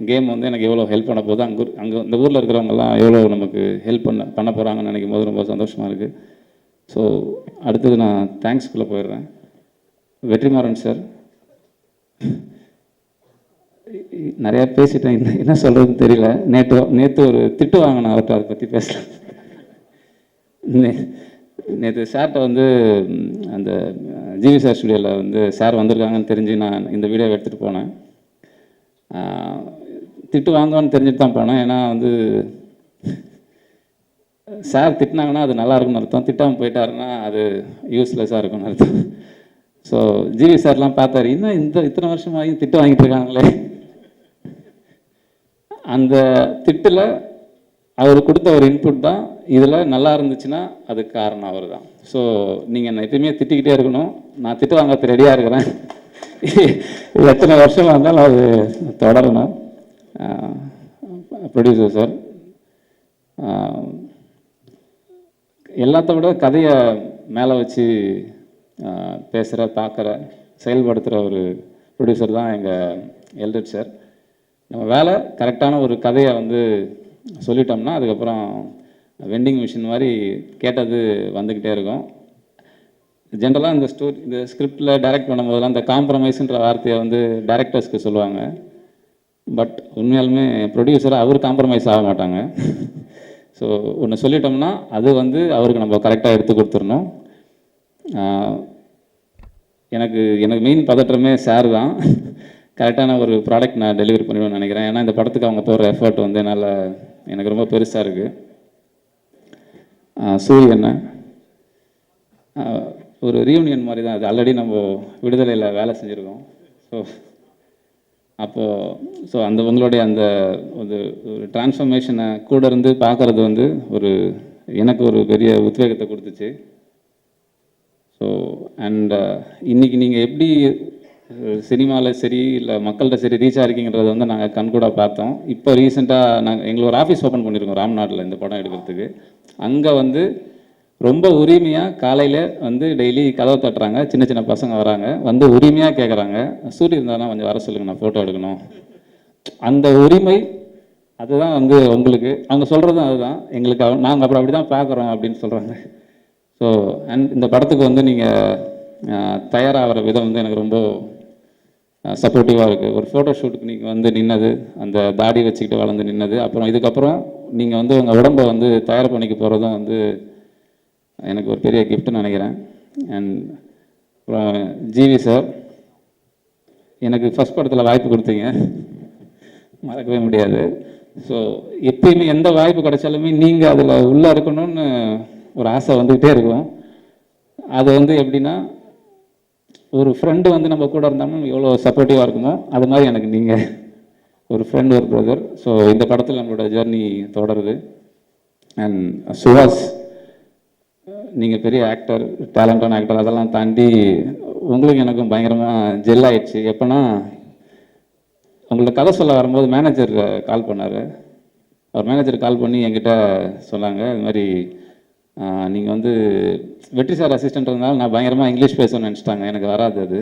C: கேம் வந்து எனக்கு எவ்வளோ ஹெல்ப் பண்ண போகுது, அங்கே இந்த ஊரில் இருக்கிறவங்கெல்லாம் எவ்வளோ நமக்கு ஹெல்ப் பண்ண போகிறாங்கன்னு நினைக்கும் போது ரொம்ப சந்தோஷமாக இருக்குது. ஸோ அடுத்தது நான் தேங்க்ஸ்குள்ளே போயிடுறேன். வெற்றிமாறன் சார், நிறையா பேசிட்டேன், என்ன சொல்கிறதுன்னு தெரியல. நேற்று ஒரு திட்டு வாங்கினேன் அவர்கிட்ட, அதை பற்றி பேசலாம். நேற்று சார்கிட்ட வந்து அந்த ஜிவி சார் ஸ்டுடியோவில் வந்து சார் வந்திருக்காங்கன்னு தெரிஞ்சு நான் இந்த வீடியோவை எடுத்துகிட்டு போனேன். திட்டு வாங்குவான்னு தெரிஞ்சுட்டு தான் போனேன். ஏன்னா வந்து சார் திட்டினாங்கன்னா அது நல்லா இருக்குன்னு அர்த்தம், திட்டாமல் போயிட்டாருன்னா அது யூஸ்லெஸ்ஸாக இருக்குன்னு அர்த்தம். ஸோ ஜிவி சார்லாம் பார்த்தாரு, இன்னும் இத்தனை வருஷமாகி திட்டு வாங்கிட்டு இருக்காங்களே. அந்த திட்டில் அவர் கொடுத்த ஒரு இன்புட் தான் இதில் நல்லா இருந்துச்சுன்னா அதுக்கு காரணம் அவர் தான். ஸோ நீங்கள் என்னை எப்பயுமே திட்டிக்கிட்டே இருக்கணும், நான் திட்டு வாங்கிறது ரெடியாக இருக்கிறேன். எத்தனை வருஷமாக இருந்தாலும் அது தொடரணும். ப்ரொடியூசர் சார், எல்லாத்த விட கதையை மேலே வச்சு பேசுகிற, பார்க்குற, செயல்படுத்துகிற ஒரு ப்ரொடியூசர் தான் எங்கள் எல்டட் சார். நம்ம வேலை கரெக்டான ஒரு கதையை வந்து சொல்லிட்டோம்னா அதுக்கப்புறம் வெண்டிங் மிஷின் மாதிரி கேட்டது வந்துக்கிட்டே இருக்கும். ஜென்ரலாக இந்த ஸ்கிரிப்டில் டைரக்ட் பண்ணும்போதெல்லாம் இந்த காம்ப்ரமைஸுன்ற வார்த்தையை வந்து டைரக்டர்ஸ்க்கு சொல்லுவாங்க. பட் உண்மையாலுமே ப்ரொடியூசரை அவர் காம்ப்ரமைஸ் ஆக மாட்டாங்க. ஸோ ஒன்று சொல்லிட்டோம்னா அது வந்து அவருக்கு நம்ம கரெக்டாக எடுத்து கொடுத்துடணும். எனக்கு மெயின் பதற்றமே சார் தான். கரெக்டான ஒரு ப்ராடக்ட் நான் டெலிவரி பண்ணிடுவேன்னு நினைக்கிறேன். ஏன்னா இந்த படத்துக்கு அவங்க போடுற எஃபர்ட் வந்து எனக்கு ரொம்ப பெருசாக இருக்குது. சூரியன் ஒரு ரீயூனியன் மாதிரி தான் அது. ஆல்ரெடி நம்ம விடுதலையில் வேலை செஞ்சுருக்கோம். ஸோ உங்களுடைய அந்த ஒரு டிரான்ஸ்ஃபர்மேஷனை கூட இருந்து பார்க்குறது வந்து எனக்கு ஒரு பெரிய உத்வேகத்தை கொடுத்துச்சு. ஸோ அண்ட் இன்றைக்கி நீங்கள் எப்படி சினிமாவில் சரி இல்லை மக்கள்கிட்ட சரி ரீச் ஆகிருக்கீங்கிறத வந்து நாங்கள் கண்கூட பார்த்தோம். இப்போ ரீசெண்டாக நாங்கள் எங்களுக்கு ஒரு ஆஃபீஸ் ஓப்பன் பண்ணியிருக்கோம் ராம்நாட்டில் இந்த படம் எடுக்கிறதுக்கு. அங்கே வந்து ரொம்ப உரிமையாக காலையில் வந்து டெய்லி கதவை தட்டுறாங்க, சின்ன சின்ன பசங்க வராங்க, வந்து உரிமையாக கேட்குறாங்க, சூரிய இருந்தாலும் கொஞ்சம் வர சொல்லுங்கள், நான் ஃபோட்டோ எடுக்கணும். அந்த உரிமை அதுதான் வந்து உங்களுக்கு அவங்க சொல்கிறதும் அதுதான் எங்களுக்கு நாங்கள் அப்புறம் அப்படி தான் பார்க்குறோம் அப்படின்னு சொல்கிறாங்க. ஸோ அண்ட் இந்த படத்துக்கு வந்து நீங்கள் தயாராகிற விதம் வந்து எனக்கு ரொம்ப சப்போர்ட்டிவாக இருக்குது. ஒரு ஃபோட்டோ ஷூட்டுக்கு நீங்கள் வந்து நின்னது, அந்த தாடி வச்சுக்கிட்டு வளர்ந்து நின்னது, அப்புறம் இதுக்கப்புறம் நீங்கள் வந்து உங்கள் உடம்பை வந்து தயார் பண்ணிக்க போகிறதும் வந்து எனக்கு ஒரு பெரிய கிஃப்ட்னு நினைக்கிறேன். அண்ட் அப்புறம் ஜிவி சார், எனக்கு ஃபஸ்ட் படத்தில் வாய்ப்பு கொடுத்தீங்க, மறக்கவே முடியாது. ஸோ எப்பயுமே எந்த வாய்ப்பு கிடைச்சாலுமே நீங்கள் அதில் உள்ளே இருக்கணும்னு ஒரு ஆசை வந்துக்கிட்டே இருக்கும். அது வந்து எப்படின்னா, ஒரு ஃப்ரெண்டு வந்து நம்ம கூட இருந்தாலும் எவ்வளோ சப்போர்ட்டிவாக இருக்குமோ அது மாதிரி எனக்கு நீங்கள் ஒரு ஃப்ரெண்ட், ஒரு பிரதர். ஸோ இந்த படத்தில் நம்மளோட ஜேர்னி தொடருது. அண்ட் சுஹாஸ், நீங்கள் பெரிய ஆக்டர், டேலண்டான ஆக்டர், அதெல்லாம் தாண்டி உங்களுக்கு எனக்கும் பயங்கரமாக ஜெல் ஆயிடுச்சு. எப்போனா உங்கள்ட்ட கதை சொல்ல வரும்போது மேனேஜர் கால் பண்ணார். அவர் மேனேஜர் கால் பண்ணி என்கிட்ட சொன்னாங்க, இது மாதிரி நீங்கள் வந்து வெற்றி சார் அசிஸ்டன்ட் இருந்தாலும் நான் பயங்கரமாக இங்கிலீஷ் பேசணும்னு நினச்சிட்டாங்க, எனக்கு வராது அது.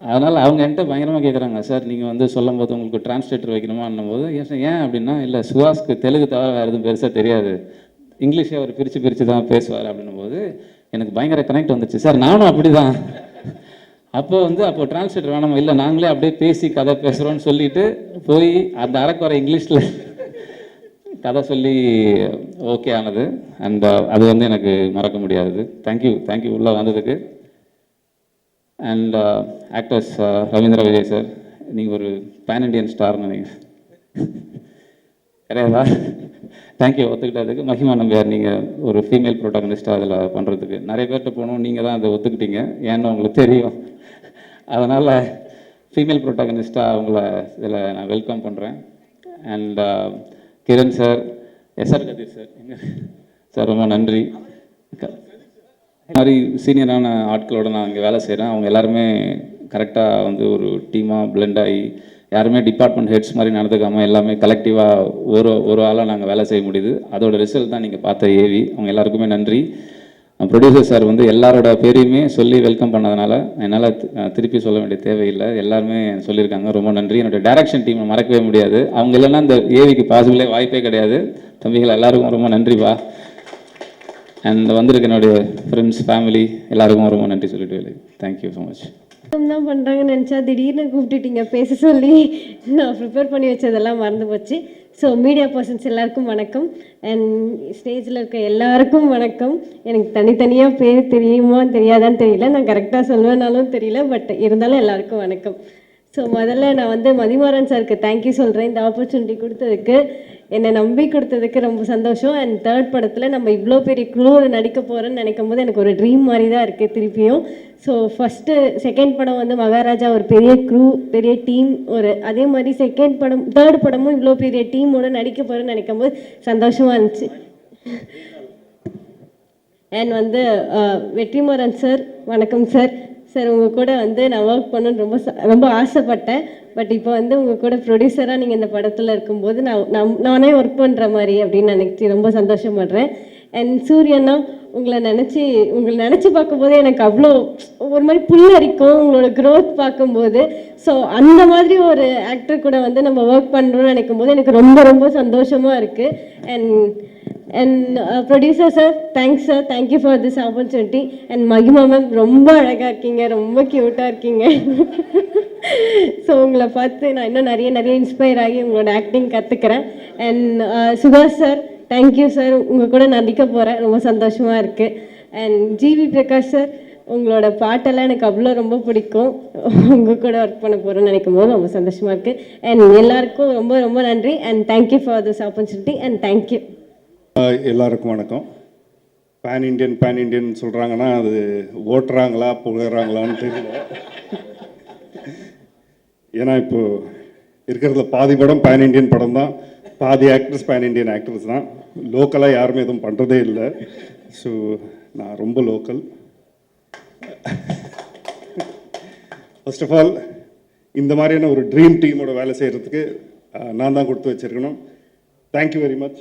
C: அதனால் அவங்க என்கிட்ட பயங்கரமாக கேட்குறாங்க, சார் நீங்கள் வந்து சொல்லும் போது உங்களுக்கு டிரான்ஸ்லேட்டர் வைக்கணுமான்னும் போது ஏன் அப்படின்னா, இல்லை சுஹாஸ்க்கு தெலுங்கு தவிர வேறு எதுவும் பெருசாக தெரியாது, இங்கிலீஷே அவர் பிரித்து தான் பேசுவார் அப்படின்னும் போது எனக்கு பயங்கர கனெக்ட் வந்துச்சு. சார் நானும் அப்படி தான். அப்போ டிரான்ஸ்லேட்டர் வேணாமா, இல்லை நாங்களே அப்படியே பேசி கதை பேசுகிறோன்னு சொல்லிட்டு போய் அந்த அரைக்குறை இங்கிலீஷில் கதை சொல்லி ஓகே ஆனது. அண்ட் அது வந்து எனக்கு மறக்க முடியாது. தேங்க்யூ உள்ளே வந்ததுக்கு. And actors Ravindra Vijay sir, நீங்கள் ஒரு பேன் இண்டியன் ஸ்டார்னு நினைக்கிறேன், கிடையாதா? தேங்க்யூ ஒத்துக்கிட்டதுக்கு. மஹிமா நம்பியார், நீங்கள் ஒரு ஃபீமேல் ப்ரோட்டாகனிஸ்ட்டாக அதில் பண்ணுறதுக்கு நிறைய பேர்கிட்ட போகணும், நீங்கள் தான் அதை ஒத்துக்கிட்டீங்க, ஏன்னு உங்களுக்கு தெரியும். அதனால் ஃபீமேல் ப்ரோட்டாகனிஸ்ட்டாக அவங்கள இதில் நான் வெல்கம் பண்ணுறேன். And Kiran sir, SR Kathir sir, sir ரொம்ப நன்றி. இது மாதிரி சீனியரான ஆட்களோட நான் இங்கே வேலை செய்கிறேன். அவங்க எல்லாருமே கரெக்டாக வந்து ஒரு டீமாக பிளெண்ட் ஆகி, யாருமே டிபார்ட்மெண்ட் ஹெட்ஸ் மாதிரி நடந்துக்காமல் எல்லாமே கலெக்டிவாக ஒரு ஆளாக நாங்கள் வேலை செய்ய முடியுது. அதோட ரிசல்ட் தான் நீங்கள் பார்த்த ஏவி. அவங்க எல்லாருக்குமே நன்றி. ப்ரொடியூசர் சார் வந்து எல்லாரோட பேரையுமே சொல்லி வெல்கம் பண்ணதுனால என்னால் திருப்பி சொல்ல வேண்டிய தேவையில்லை, எல்லாருமே சொல்லியிருக்காங்க, ரொம்ப நன்றி. என்னோடய டைரக்ஷன் டீமை மறக்கவே முடியாது, அவங்க இல்லைன்னா இந்த ஏவிக்கு பாசிபிளே வாய்ப்பே கிடையாது. தம்பிகள் எல்லாருக்கும் ரொம்ப நன்றிப்பா. அண்ட் வந்திருக்க என்னுடைய ஃப்ரெண்ட்ஸ், ஃபேமிலி எல்லாருக்கும் ரொம்ப நன்றி சொல்லிட்டு தேங்க்யூ ஸோ மச்.
D: தான் பண்ணுறாங்கன்னு நினச்சா திடீர்னு கூப்பிட்டுட்டீங்க பேச சொல்லி, நான் ப்ரிப்பேர் பண்ணி வச்சதெல்லாம் மறந்து போச்சு. ஸோ மீடியா பர்சன்ஸ் எல்லாருக்கும் வணக்கம், அண்ட் ஸ்டேஜில் இருக்க எல்லாருக்கும் வணக்கம். எனக்கு தனித்தனியாக பேர் தெரியுமா தெரியாதான்னு தெரியல, நான் கரெக்டாக சொல்வேனாலும் தெரியல, பட் இருந்தாலும் எல்லாருக்கும் வணக்கம். ஸோ முதல்ல நான் வந்து மதிமாறன் சாருக்கு தேங்க்யூ சொல்கிறேன், இந்த ஆப்பர்ச்சுனிட்டி கொடுத்ததுக்கு, என்னை நம்பி கொடுத்ததுக்கு ரொம்ப சந்தோஷம். அண்ட் தேர்ட் படத்தில் நம்ம இவ்வளோ பெரிய க்ரூவில் நடிக்க போகிறேன்னு நினைக்கும் போது எனக்கு ஒரு ட்ரீம் மாதிரி தான் இருக்குது திருப்பியும். ஸோ செகண்ட் படம் வந்து மகாராஜா ஒரு பெரிய க்ரூ, பெரிய டீம், அதே மாதிரி தேர்ட் படமும் இவ்வளோ பெரிய டீமோட நடிக்க போகிறேன்னு நினைக்கும் போது சந்தோஷமாக இருந்துச்சு. அண்ட் வந்து வெற்றிமாறன் சார், வணக்கம் சார். சார் உங்கள் கூட வந்து நான் ஒர்க் பண்ணணுன்னு ரொம்ப ஆசைப்பட்டேன். பட் இப்போ வந்து உங்கள் கூட ப்ரொடியூசராக நீங்கள் இந்த படத்தில் இருக்கும்போது நானே ஒர்க் பண்ணுற மாதிரி அப்படின்னு நினச்சி ரொம்ப சந்தோஷப்படுறேன். அண்ட் சூரியனா, உங்களை நினச்சி பார்க்கும்போது எனக்கு அவ்வளோ ஒரு மாதிரி புல்லரிக்கும் உங்களோட க்ரோத் பார்க்கும்போது. ஸோ அந்த மாதிரி ஒரு ஆக்டர் கூட வந்து நம்ம ஒர்க் பண்ணுறோன்னு நினைக்கும் போது எனக்கு ரொம்ப ரொம்ப சந்தோஷமாக இருக்குது. And producer sir, thanks sir, thank you for this opportunity. And மகிமா மேம், ரொம்ப அழகாக இருக்கீங்க, ரொம்ப க்யூட்டாக இருக்கீங்க. ஸோ உங்களை பார்த்து நான் இன்னும் நிறைய இன்ஸ்பயர் ஆகி உங்களோட ஆக்டிங் கற்றுக்கிறேன். And Suhas sir, thank you sir, உங்கள் கூட நடிக்க போகிறேன், ரொம்ப சந்தோஷமாக இருக்குது. அண்ட் ஜிவி பிரகாஷ் சார், உங்களோட பாட்டெல்லாம் எனக்கு அவ்வளோ ரொம்ப பிடிக்கும், உங்கள் கூட ஒர்க் பண்ண போகிறேன்னு நினைக்கும் போது ரொம்ப சந்தோஷமாக இருக்குது. அண்ட் எல்லாருக்கும் ரொம்ப ரொம்ப நன்றி. And thank you for this opportunity. And thank you.
E: எல்லாருக்கும் வணக்கம். பேன் இண்டியன் சொல்கிறாங்கன்னா அது ஓட்டுறாங்களா புகழறாங்களான்னு தெரியல. ஏன்னா இப்போது இருக்கிறதுல பாதி படம் பேன் இண்டியன் படம் தான், பாதி ஆக்டர்ஸ் பேன் இண்டியன் ஆக்டர்ஸ் தான். லோக்கலாக யாருமே எதுவும் பண்ணுறதே இல்லை. ஸோ நான் ரொம்ப லோக்கல். ஃபர்ஸ்ட் ஆஃப் ஆல் இந்த மாதிரியான ஒரு ட்ரீம் டீமோட வேலை செய்கிறதுக்கு நான் தான் கொடுத்து வச்சிருக்கணும். Thank you very much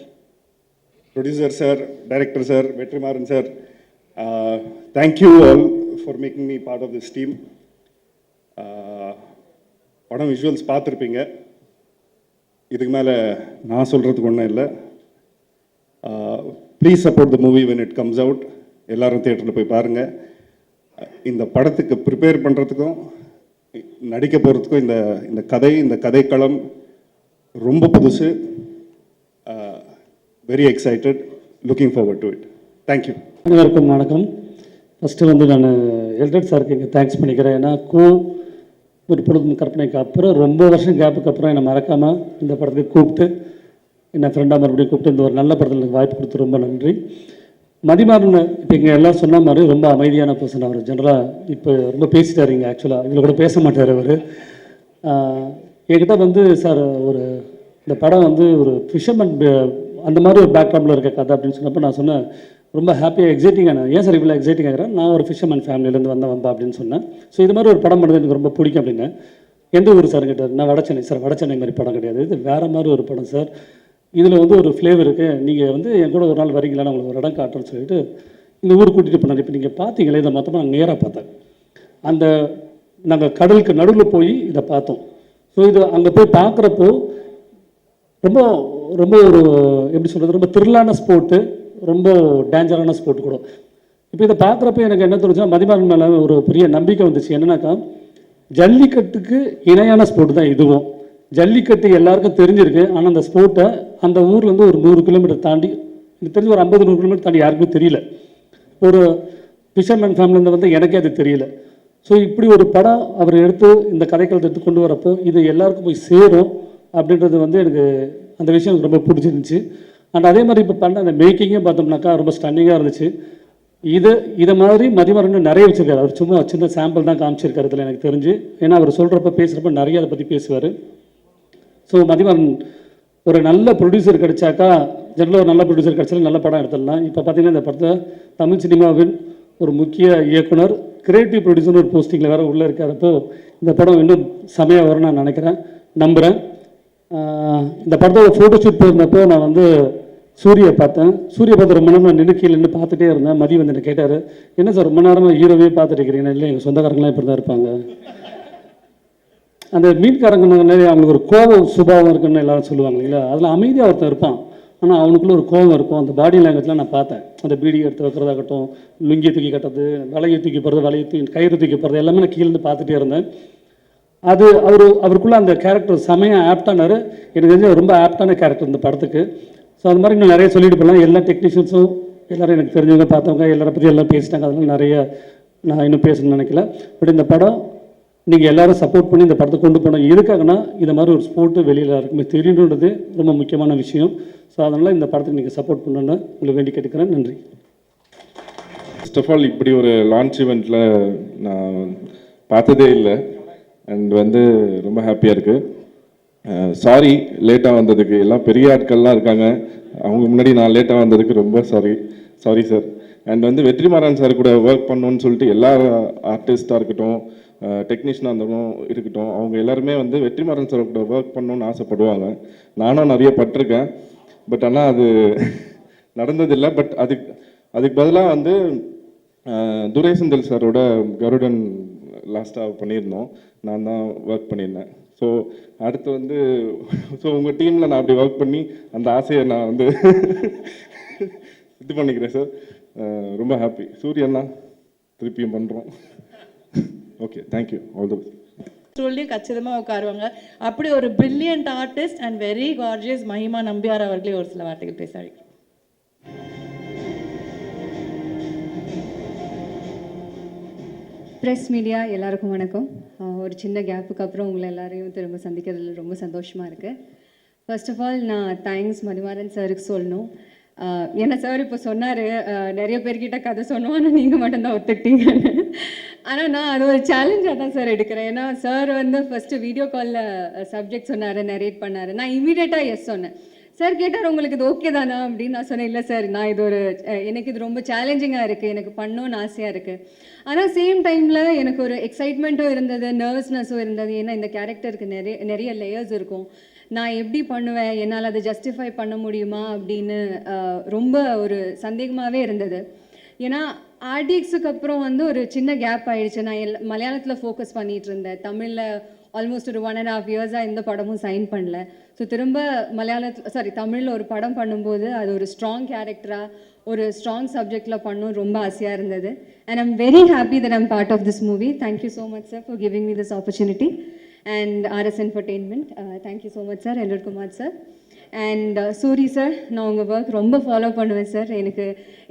E: producer sir, director sir, Vetrimaaran sir. Thank you all for making me part of this team. படம் விஷுவல்ஸ் பார்த்துருப்பீங்க. இதுக்கு மேலே நான் சொல்கிறதுக்கு ஒன்றும் இல்லை. Please support the movie when it comes out. எல்லாரும் தியேட்டரில் போய் பாருங்கள். இந்த படத்துக்கு ப்ரிப்பேர் பண்ணுறதுக்கும் நடிக்க போகிறதுக்கும் இந்த கதைக்களம் ரொம்ப புதுசு. Very excited, looking forward to it. Thank you.
F: அனைவருக்கும் வணக்கம். ஃபஸ்ட்டு வந்து நான் எல்டட் சாருக்கு இங்கே தேங்க்ஸ் பண்ணிக்கிறேன். ஏன்னா ஒரு பொழுது கற்பனைக்கு அப்புறம் ரொம்ப வருஷம் கேப்புக்கு அப்புறம் என்னை மறக்காமல் இந்த படத்துக்கு கூப்பிட்டு என்னை ஃப்ரெண்டாக மறுபடியும் கூப்பிட்டு இந்த ஒரு நல்ல படத்தில் எனக்கு வாய்ப்பு கொடுத்து ரொம்ப நன்றி. மதிமாறன் இப்போ இங்கே எல்லாம் சொன்ன மாதிரி ரொம்ப அமைதியான பர்சன். அவர் ஜென்ரலாக இப்போ ரொம்ப பேசிட்டார். இங்கே ஆக்சுவலாக இதில் கூட பேச மாட்டார் அவர். என்கிட்ட வந்து சார் இந்த படம் வந்து ஒரு ஃபிஷர்மேன் அந்த மாதிரி ஒரு பேக்ரவுண்டில் இருக்க கதை அப்படின்னு சொன்னப்போ நான் சொன்னேன் ரொம்ப ஹாப்பியாக எக்ஸைட்டிங்காக. நான் ஏன் சார் இவ்வளோ எக்ஸைட்டிங் ஆகிறேன், நான் ஒரு ஃபிஷர்மேன் ஃபேமிலியிலேருந்து வந்தேன் அப்படின்னு சொன்னேன். ஸோ இது மாதிரி ஒரு படம் பண்ணுறது எனக்கு ரொம்ப பிடிக்கும் அப்படின்னு. எந்த ஊர் சார் கேட்டார். நான் வடச்சென்னை சார். வடச்சென்னை மாதிரி படம் கிடையாது, இது வேறு மாதிரி ஒரு படம் சார். இதில் வந்து ஒரு ஃப்ளேவர் இருக்குது. நீங்கள் வந்து என் கூட ஒரு நாள் வரீங்களா, நான் உங்களுக்கு ஒரு இடம் காட்டுறேன்னு சொல்லிட்டு இந்த ஊர் கூட்டிகிட்டு போனார். இப்போ நீங்கள் பார்த்தீங்களே இதை மொத்தமாக நான் நேராக பார்த்தேன். நாங்கள் கடலுக்கு நடுவில் போய் இதை பார்த்தோம். ஸோ இது அங்கே போய் பார்க்குறப்போ ரொம்ப ரொம்ப ஒரு எப்படி சொல்கிறது, ரொம்ப த்ரில்லான ஸ்போர்ட்டு, ரொம்ப டேஞ்சரான ஸ்போர்ட் கூட. இப்போ இதை பார்க்குறப்ப எனக்கு என்ன தோணுச்சுன்னா மதிமாறன் மேலே ஒரு பெரிய நம்பிக்கை வந்துச்சு. என்னன்னாக்கா ஜல்லிக்கட்டுக்கு இணையான ஸ்போர்ட் தான் இதுவும். ஜல்லிக்கட்டு எல்லாருக்கும் தெரிஞ்சிருக்கு. ஆனால் அந்த ஸ்போர்ட்டை அந்த ஊர்லேருந்து ஒரு 100 கிலோமீட்டர் தாண்டி, எனக்கு தெரிஞ்சு ஒரு 50-100 கிலோமீட்டர் தாண்டி யாருக்குமே தெரியல. ஒரு ஃபிஷர்மேன் ஃபேமிலியிலேருந்து வந்து எனக்கே அது தெரியல. ஸோ இப்படி ஒரு படம் அவர் எடுத்து இந்த கதைக்களத்தை எடுத்து கொண்டு வரப்போ இது எல்லாருக்கும் போய் சேரும் அப்படின்றது வந்து எனக்கு அந்த விஷயம் எனக்கு ரொம்ப பிடிச்சிருந்துச்சு. அண்ட் அதே மாதிரி இப்போ பண்ண அந்த மேக்கிங்கும் பார்த்தோம்னாக்கா ரொம்ப ஸ்டன்னிங்காக இருந்துச்சு. இதை மாதிரி மதிமாறன் நிறைய வச்சுருக்காரு. அவர் சும்மா சின்ன சாம்பிள் தான் காமிச்சிருக்காரு இதில் எனக்கு தெரிஞ்சு. ஏன்னா அவர் சொல்கிறப்ப பேசுகிறப்ப நிறைய அதை பற்றி பேசுவார். ஸோ மதிமாறன் ஒரு நல்ல ப்ரொடியூசர் கிடைச்சாக்கா, ஜெனரலாக ஒரு நல்ல ப்ரொடியூசர் கிடைச்சாலும் நல்ல படம் எடுத்துடலாம். இப்போ பார்த்தீங்கன்னா இந்த படத்தை தமிழ் சினிமாவின் ஒரு முக்கிய இயக்குனர், கிரியேட்டிவ் ப்ரொடியூசர் ஒரு போஸ்டிங்கில் வேறு உள்ளே இருக்கிறப்போ இந்த படம் இன்னும் செமையாக வரும்னு நான் நினைக்கிறேன், நம்புகிறேன். இந்த படத்தோட ஃபோட்டோ ஷூட் போயிருந்தப்போ நான் வந்து சூர்யா பார்த்து ரொம்ப நேரம் நின்று கீழே நின்று பார்த்துட்டே இருந்தேன். மதி வந்து என்ன கேட்டார், என்ன சார் ரொம்ப நேரமாக ஹீரோவே பார்த்துட்டு இருக்கிறீங்க? இல்லை, எங்கள் சொந்தக்காரங்களாம் இப்படி தான் இருப்பாங்க. அந்த மீன்காரங்க நிறைய அவங்களுக்கு ஒரு கோபம் சுபாவம் இருக்குன்னு எல்லாரும் சொல்லுவாங்க இல்லைங்களா, அதில் அமைதியாக ஒருத்தன் இருப்பான். ஆனால் அவனுக்குள்ள ஒரு கோபம் இருக்கும். அந்த பாடி லாங்குவேஜ்லாம் நான் பார்த்தேன். அந்த பீடி எடுத்து வைக்கிறதாகட்டும், லுங்கி தூக்கி கட்டுறது, வலையை தூக்கி போகிறது, கயிறு தூக்கி போகிறது, எல்லாமே நான் கீழேருந்து பார்த்துட்டே இருந்தேன். அது அவருக்குள்ளே அந்த கேரக்டர் செமையாக ஆப்டானார். எனக்கு தெரிஞ்ச ரொம்ப ஆப்டான கேரக்டர் இந்த படத்துக்கு. ஸோ அது மாதிரி இன்னும் நிறைய சொல்லிட்டு போகலாம். எல்லா டெக்னீஷியன்ஸும் எல்லோரும் எனக்கு தெரிஞ்சவங்க பார்த்தவங்க எல்லாரை பற்றி எல்லாம் பேசிட்டாங்க. அதெல்லாம் நிறைய நான் இன்னும் பேசணும்னு நினைக்கல. பட் இந்த படம் நீங்கள் எல்லோரும் சப்போர்ட் பண்ணி இந்த படத்தை கொண்டு போனோம். எதுக்காகனா இந்த மாதிரி ஒரு ஸ்போர்ட்டு வெளியில் எல்லாருக்குமே தெரியணுன்றது ரொம்ப முக்கியமான விஷயம். ஸோ அதனால் இந்த படத்துக்கு நீங்கள் சப்போர்ட் பண்ணணுன்னு உங்களை வேண்டி கேட்டுக்கிறேன். நன்றி.
G: ஃபர்ஸ்ட் ஆஃப் ஆல் இப்படி ஒரு லான்ச் ஈவெண்ட்டில் நான் பார்த்ததே இல்லை. அண்ட் வந்து ரொம்ப ஹாப்பியாக இருக்குது. சாரி லேட்டாக வந்ததுக்கு. எல்லாம் பெரிய ஆட்கள்லாம் இருக்காங்க, அவங்க முன்னாடி நான் லேட்டாக வந்ததுக்கு ரொம்ப சாரி சார். அண்ட் வந்து வெற்றிமாறன் சார் கூட ஒர்க் பண்ணணுன்னு சொல்லிட்டு எல்லா ஆர்டிஸ்டாக இருக்கட்டும், டெக்னீஷியனாக இருக்கட்டும், அவங்க எல்லாருமே வந்து வெற்றிமாறன் சார் கூட ஒர்க் பண்ணணுன்னு ஆசைப்படுவாங்க. நானும் நிறைய பட்டிருக்கேன். பட் ஆனால் அது நடந்ததில்லை. பட் அதுக்கு பதிலாக வந்து துரைசெந்தில் சாரோட கருடன் லாஸ்ட்டாக பண்ணியிருந்தோம். நான் தான் ஒர்க் பண்ணியிருந்தேன். ஸோ அடுத்து வந்து உங்கள் டீமில் நான் அப்படி ஒர்க் பண்ணி அந்த ஆசையை நான் வந்து இது பண்ணிக்கிறேன் சார். ரொம்ப ஹாப்பி. சூரியன்னா திருப்பியும் பண்ணுறோம். Okay, thank you. All the best.
A: ரோல்லையும் கச்சிதமாக உட்காருவாங்க. அப்படி ஒரு brilliant artist and very gorgeous Mahima Nambiar அவர்களே ஒரு சில வார்த்தைகள் பேச அழைக்கிறேன்.
H: ப்ரெஸ் மீடியா எல்லாருக்கும் வணக்கம். ஒரு சின்ன கேப்புக்கு அப்புறம் உங்களை எல்லாரையும் திரும்ப சந்திக்கிறதுல ரொம்ப சந்தோஷமாக இருக்குது. ஃபர்ஸ்ட் ஆஃப் ஆல் நான் தேங்க்ஸ் மதிமாறன் சாருக்கு சொல்லணும். என்ன சார் இப்போ சொன்னார், நிறைய பேர்கிட்ட கதை சொன்னோம், ஆனால் நீங்கள் மட்டும்தான் ஒத்துக்கிட்டீங்கன்னு. ஆனால் நான் அது ஒரு சேலஞ்சாக தான் சார் எடுக்கிறேன். ஏன்னா சார் வந்து ஃபஸ்ட்டு வீடியோ காலில் சப்ஜெக்ட் சொன்னார், நரேட் பண்ணார். நான் இமீடியட்டாக எஸ் சொன்னேன். சார் கேட்டார் உங்களுக்கு இது ஓகே தானா அப்படின்னு. நான் சொன்னேன், இல்லை சார், நான் இது ஒரு எனக்கு இது ரொம்ப சேலஞ்சிங்காக இருக்குது, எனக்கு பண்ணணும்னு ஆசையாக இருக்குது. ஆனால் சேம் டைமில் எனக்கு ஒரு எக்ஸைட்மெண்ட்டும் இருந்தது, நர்வஸ்னஸும் இருந்தது. ஏன்னா இந்த கேரக்டருக்கு நிறைய லேயர்ஸ் இருக்கும். நான் எப்படி பண்ணுவேன், என்னால் அதை ஜஸ்டிஃபை பண்ண முடியுமா அப்படின்னு ரொம்ப ஒரு சந்தேகமாகவே இருந்தது. ஏன்னா ஆர்டிஎக்ஸுக்கு அப்புறம் வந்து ஒரு சின்ன கேப் ஆயிடுச்சு. நான் மலையாளத்தில் ஃபோக்கஸ் பண்ணிகிட்டு இருந்தேன். தமிழில் ஆல்மோஸ்ட் ஒரு 1.5 இயர்ஸாக எந்த படமும் சைன் பண்ணல. ஸோ திரும்ப தமிழில் ஒரு படம் பண்ணும்போது அது ஒரு ஸ்ட்ராங் கேரக்டராக ஒரு ஸ்ட்ராங் சப்ஜெக்டில் பண்ணணும் ரொம்ப ஆசையாக இருந்தது. And I'm very happy that I'm part of this movie. Thank you so much sir for giving me this opportunity. And RS Entertainment, thank you so much sir. Elred Kumar sir and Soori sir, நான் உங்கள் work ரொம்ப follow பண்ணுவேன் sir. எனக்கு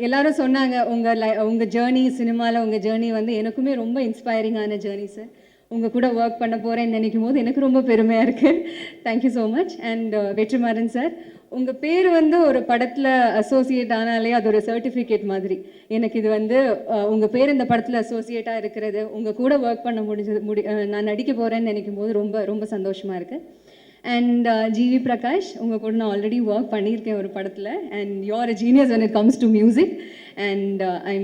H: எல்லாரும் சொன்னாங்க உங்கள் journey, சினிமாவில் உங்கள் ஜேர்னி வந்து எனக்குமே ரொம்ப இன்ஸ்பைரிங்கான ஜேர்னி சார். உங்கள் கூட ஒர்க் பண்ண போகிறேன்னு நினைக்கும் போது எனக்கு ரொம்ப பெருமையாக இருக்குது. Thank you so much. And Vetrimaaran sir, உங்கள் பேர் வந்து ஒரு படத்தில் அசோசியேட் ஆனாலே அது ஒரு சர்டிஃபிகேட் மாதிரி. எனக்கு இது வந்து உங்கள் பேர் இந்த படத்தில் அசோசியேட்டாக இருக்கிறது, உங்கள் கூட ஒர்க் பண்ண நான் நடிக்க போகிறேன்னு நினைக்கும் போது ரொம்ப ரொம்ப சந்தோஷமாக இருக்குது. அண்ட் ஜிவி பிரகாஷ், உங்கள் கூட நான் ஆல்ரெடி ஒர்க் பண்ணியிருக்கேன் ஒரு படத்தில். And you are a genius when it comes to music. And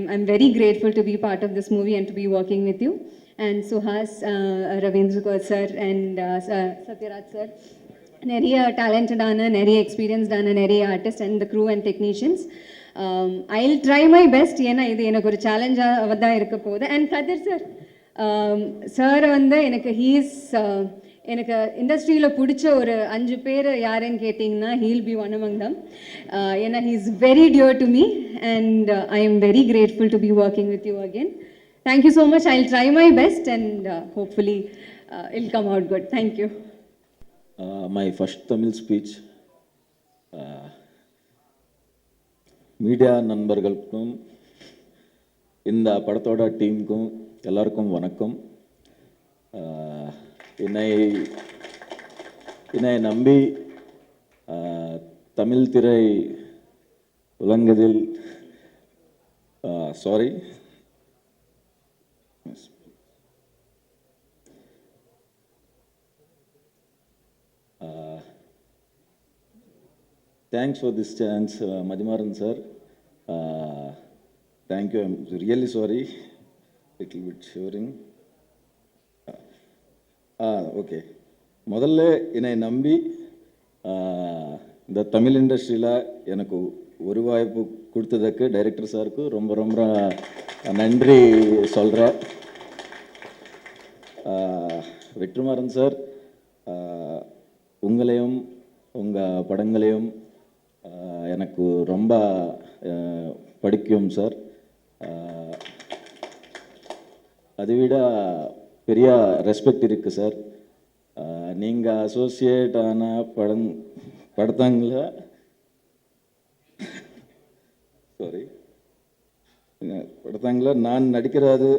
H: I'm very grateful to be part of this movie and to be working with you. And Suhas, Ravindra sir and Satyaraj sir, நிறைய டேலண்டடான, நிறைய எக்ஸ்பீரியன்ஸ்டான நிறைய artist and the crew and technicians. I will try my best. ஏன்னா இது எனக்கு ஒரு சேலஞ்சாக தான் இருக்க போகுது. அண்ட் கதிர் சார், சார் வந்து எனக்கு இண்டஸ்ட்ரியில் பிடிச்ச ஒரு 5 பேர் யாருன்னு கேட்டிங்கன்னா he'll be one among them. ஏன்னா he is very dear to me and I am very grateful to be working with you again. Thank you so much. I'll try my best and hopefully it'll come out good. Thank you.
I: My first Tamil speech. Media நண்பர்களுக்கும் இந்த படத்தோட டீமுக்கும் எல்லாருக்கும் வணக்கம். என்னை நம்பி தமிழ் திரை உலகத்தில் thanks for this chance, Madhimaran sir. Thank you. I'm really sorry. Little bit shivering. Okay. முதல்ல என்னை நம்பி இந்த தமிழ் இண்டஸ்ட்ரியில் எனக்கு ஒரு வாய்ப்பு கொடுத்ததுக்கு டைரக்டர் சாருக்கு ரொம்ப ரொம்ப நன்றி சொல்கிறேன். வெற்றிமாறன் சார், உங்களையும் உங்கள் படங்களையும் எனக்கு ரொம்ப பிடிக்கும் சார். அதை விட பெரிய ரெஸ்பெக்ட் இருக்குது சார். நீங்கள் அசோசியேட் ஆன படத்தாங்கள நான் நடிக்கிறது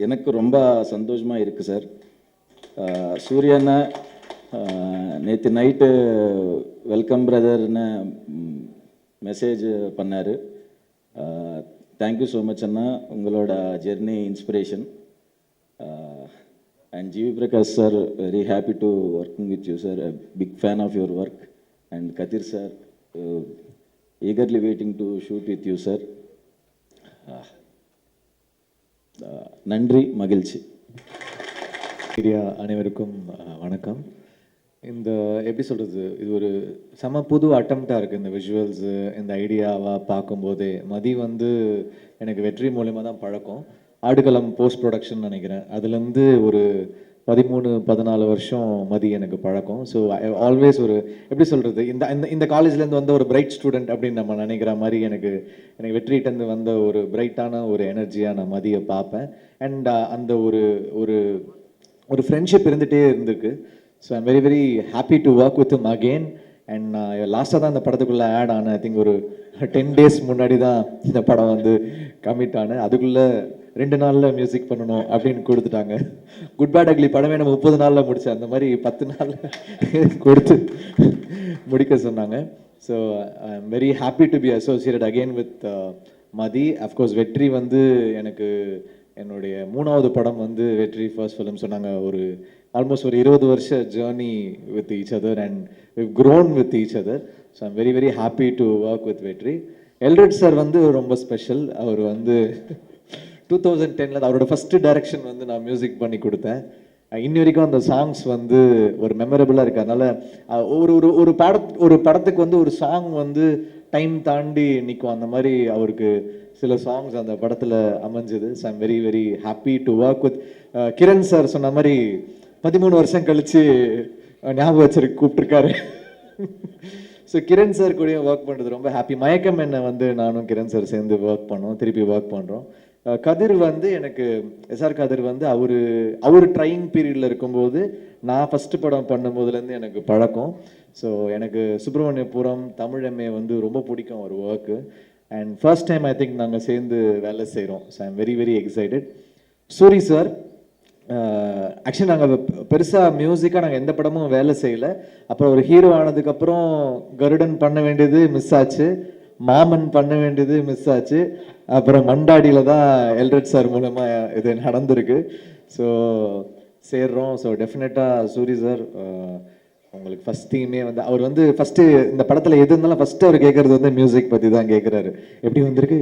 I: எனக்கு ரொம்ப சந்தோஷமாக இருக்குது சார். சூரியனை நேற்று நைட்டு வெல்கம் பிரதர்னு மெசேஜ் பண்ணார். தேங்க்யூ ஸோ மச் அண்ணா, உங்களோட journey inspiration. And G.V. Prakash sir, very happy to working with you sir, a big fan of your work. And Kathir sir, eagerly waiting to shoot with you sir. நன்றி, மகிழ்ச்சி.
J: Media அனைவருக்கும் வணக்கம். இந்த எப்படி சொல்கிறது, இது ஒரு செம புது அட்டம்ப்டாக இருக்குது. இந்த விஷுவல்ஸு, இந்த ஐடியாவாக பார்க்கும்போதே மதி வந்து எனக்கு வெற்றி மூலமாக தான் பழக்கம். ஆடுகளம் போஸ்ட் ப்ரொடக்ஷன் நினைக்கிறேன், அதுலேருந்து ஒரு 13-14 வருஷம் மதி எனக்கு பழக்கம். ஸோ ஆல்வேஸ் ஒரு எப்படி சொல்கிறது, இந்த காலேஜ்லேருந்து வந்த ஒரு பிரைட் ஸ்டூடெண்ட் அப்படின்னு நம்ம நினைக்கிற மாதிரி எனக்கு வெற்றிகிட்டேருந்து வந்த ஒரு பிரைட்டான ஒரு எனர்ஜியாக நான் மதியை பார்ப்பேன். அண்ட் அந்த ஒரு ஃப்ரெண்ட்ஷிப் இருந்துகிட்டே இருந்திருக்கு. So I'm very very happy to work with him again. And நான் லாஸ்ட்டாக தான் இந்த படத்துக்குள்ளே ஆட் ஆனேன். ஐ திங்க் ஒரு 10 days முன்னாடி தான் இந்த படம் வந்து கமிட் ஆனேன். அதுக்குள்ளே 2 நாளில் மியூசிக் பண்ணணும் அப்படின்னு கொடுத்துட்டாங்க. குட் பேட் அக்லி படமே நம்ம 30 நாளில் முடித்தேன், அந்த மாதிரி 10 நாளில் கொடுத்து முடிக்க சொன்னாங்க. So I am very happy to be associated again with Mathi. Of course வெற்றி வந்து எனக்கு என்னுடைய 3வது படம் வந்து வெற்றி ஃபர்ஸ்ட் ஃபிலிம் சொன்னாங்க. ஆல்மோஸ்ட் ஒரு 20 வருஷ journey with each other and we've grown with each other. So I'm very very happy to work with வெற்றி. எல்ரட் சார் வந்து ரொம்ப ஸ்பெஷல். அவர் வந்து 2010 அவரோட ஃபஸ்ட்டு டைரக்ஷன் வந்து நான் மியூசிக் பண்ணி கொடுத்தேன். இன்னி வரைக்கும் அந்த சாங்ஸ் வந்து ஒரு மெமரபுளாக இருக்குது. அதனால் ஒரு படத்துக்கு வந்து ஒரு சாங் வந்து டைம் தாண்டி நிற்கும். அந்த மாதிரி அவருக்கு சில சாங்ஸ் அந்த படத்தில் அமைஞ்சது. So I'm very very happy to work with Kiran sir. சொன்ன மாதிரி 13 வருஷம் கழித்து ஞாபகம் வச்சிருக்கு கூப்பிட்ருக்காரு. ஸோ கிரண் சார் கூடயும் ஒர்க் பண்ணுறது ரொம்ப ஹாப்பி. மயக்கம் என்ன வந்து நானும் கிரண் சார் சேர்ந்து ஒர்க் பண்ணோம், திருப்பி ஒர்க் பண்ணுறோம். கதிர் வந்து எனக்கு எஸ்ஆர் கதிர் வந்து அவர் ட்ரையிங் பீரியடில் இருக்கும்போது நான் ஃபஸ்ட்டு படம் பண்ணும்போதுலேருந்து எனக்கு பழக்கம். ஸோ எனக்கு சுப்பிரமணியபுரம் தமிழ் எம்ஏ வந்து ரொம்ப பிடிக்கும் அவர் work. And first time I think நாங்கள் சேர்ந்து வேலை செய்கிறோம். So I'm very very excited. Soori sir, actually நாங்கள் பெருசாக மியூசிக்காக நாங்கள் எந்த படமும் வேலை செய்யலை. அப்புறம் ஒரு ஹீரோ ஆனதுக்கப்புறம் கருடன் பண்ண வேண்டியது மிஸ் ஆச்சு, மாமன் பண்ண வேண்டியது மிஸ் ஆச்சு. அப்புறம் மண்டாடியில் தான் எல்ரட் சார் மூலமாக இது நடந்திருக்கு. ஸோ சேர்றோம். ஸோ டெஃபினட்டாக சூரி சார் உங்களுக்கு ஃபஸ்ட் தீமே வந்து அவர் வந்து ஃபஸ்ட்டு இந்த படத்தில் எது இருந்தாலும் ஃபஸ்ட்டு அவர் கேட்குறது வந்து மியூசிக் பற்றி தான் கேட்குறாரு. எப்படி வந்திருக்கு,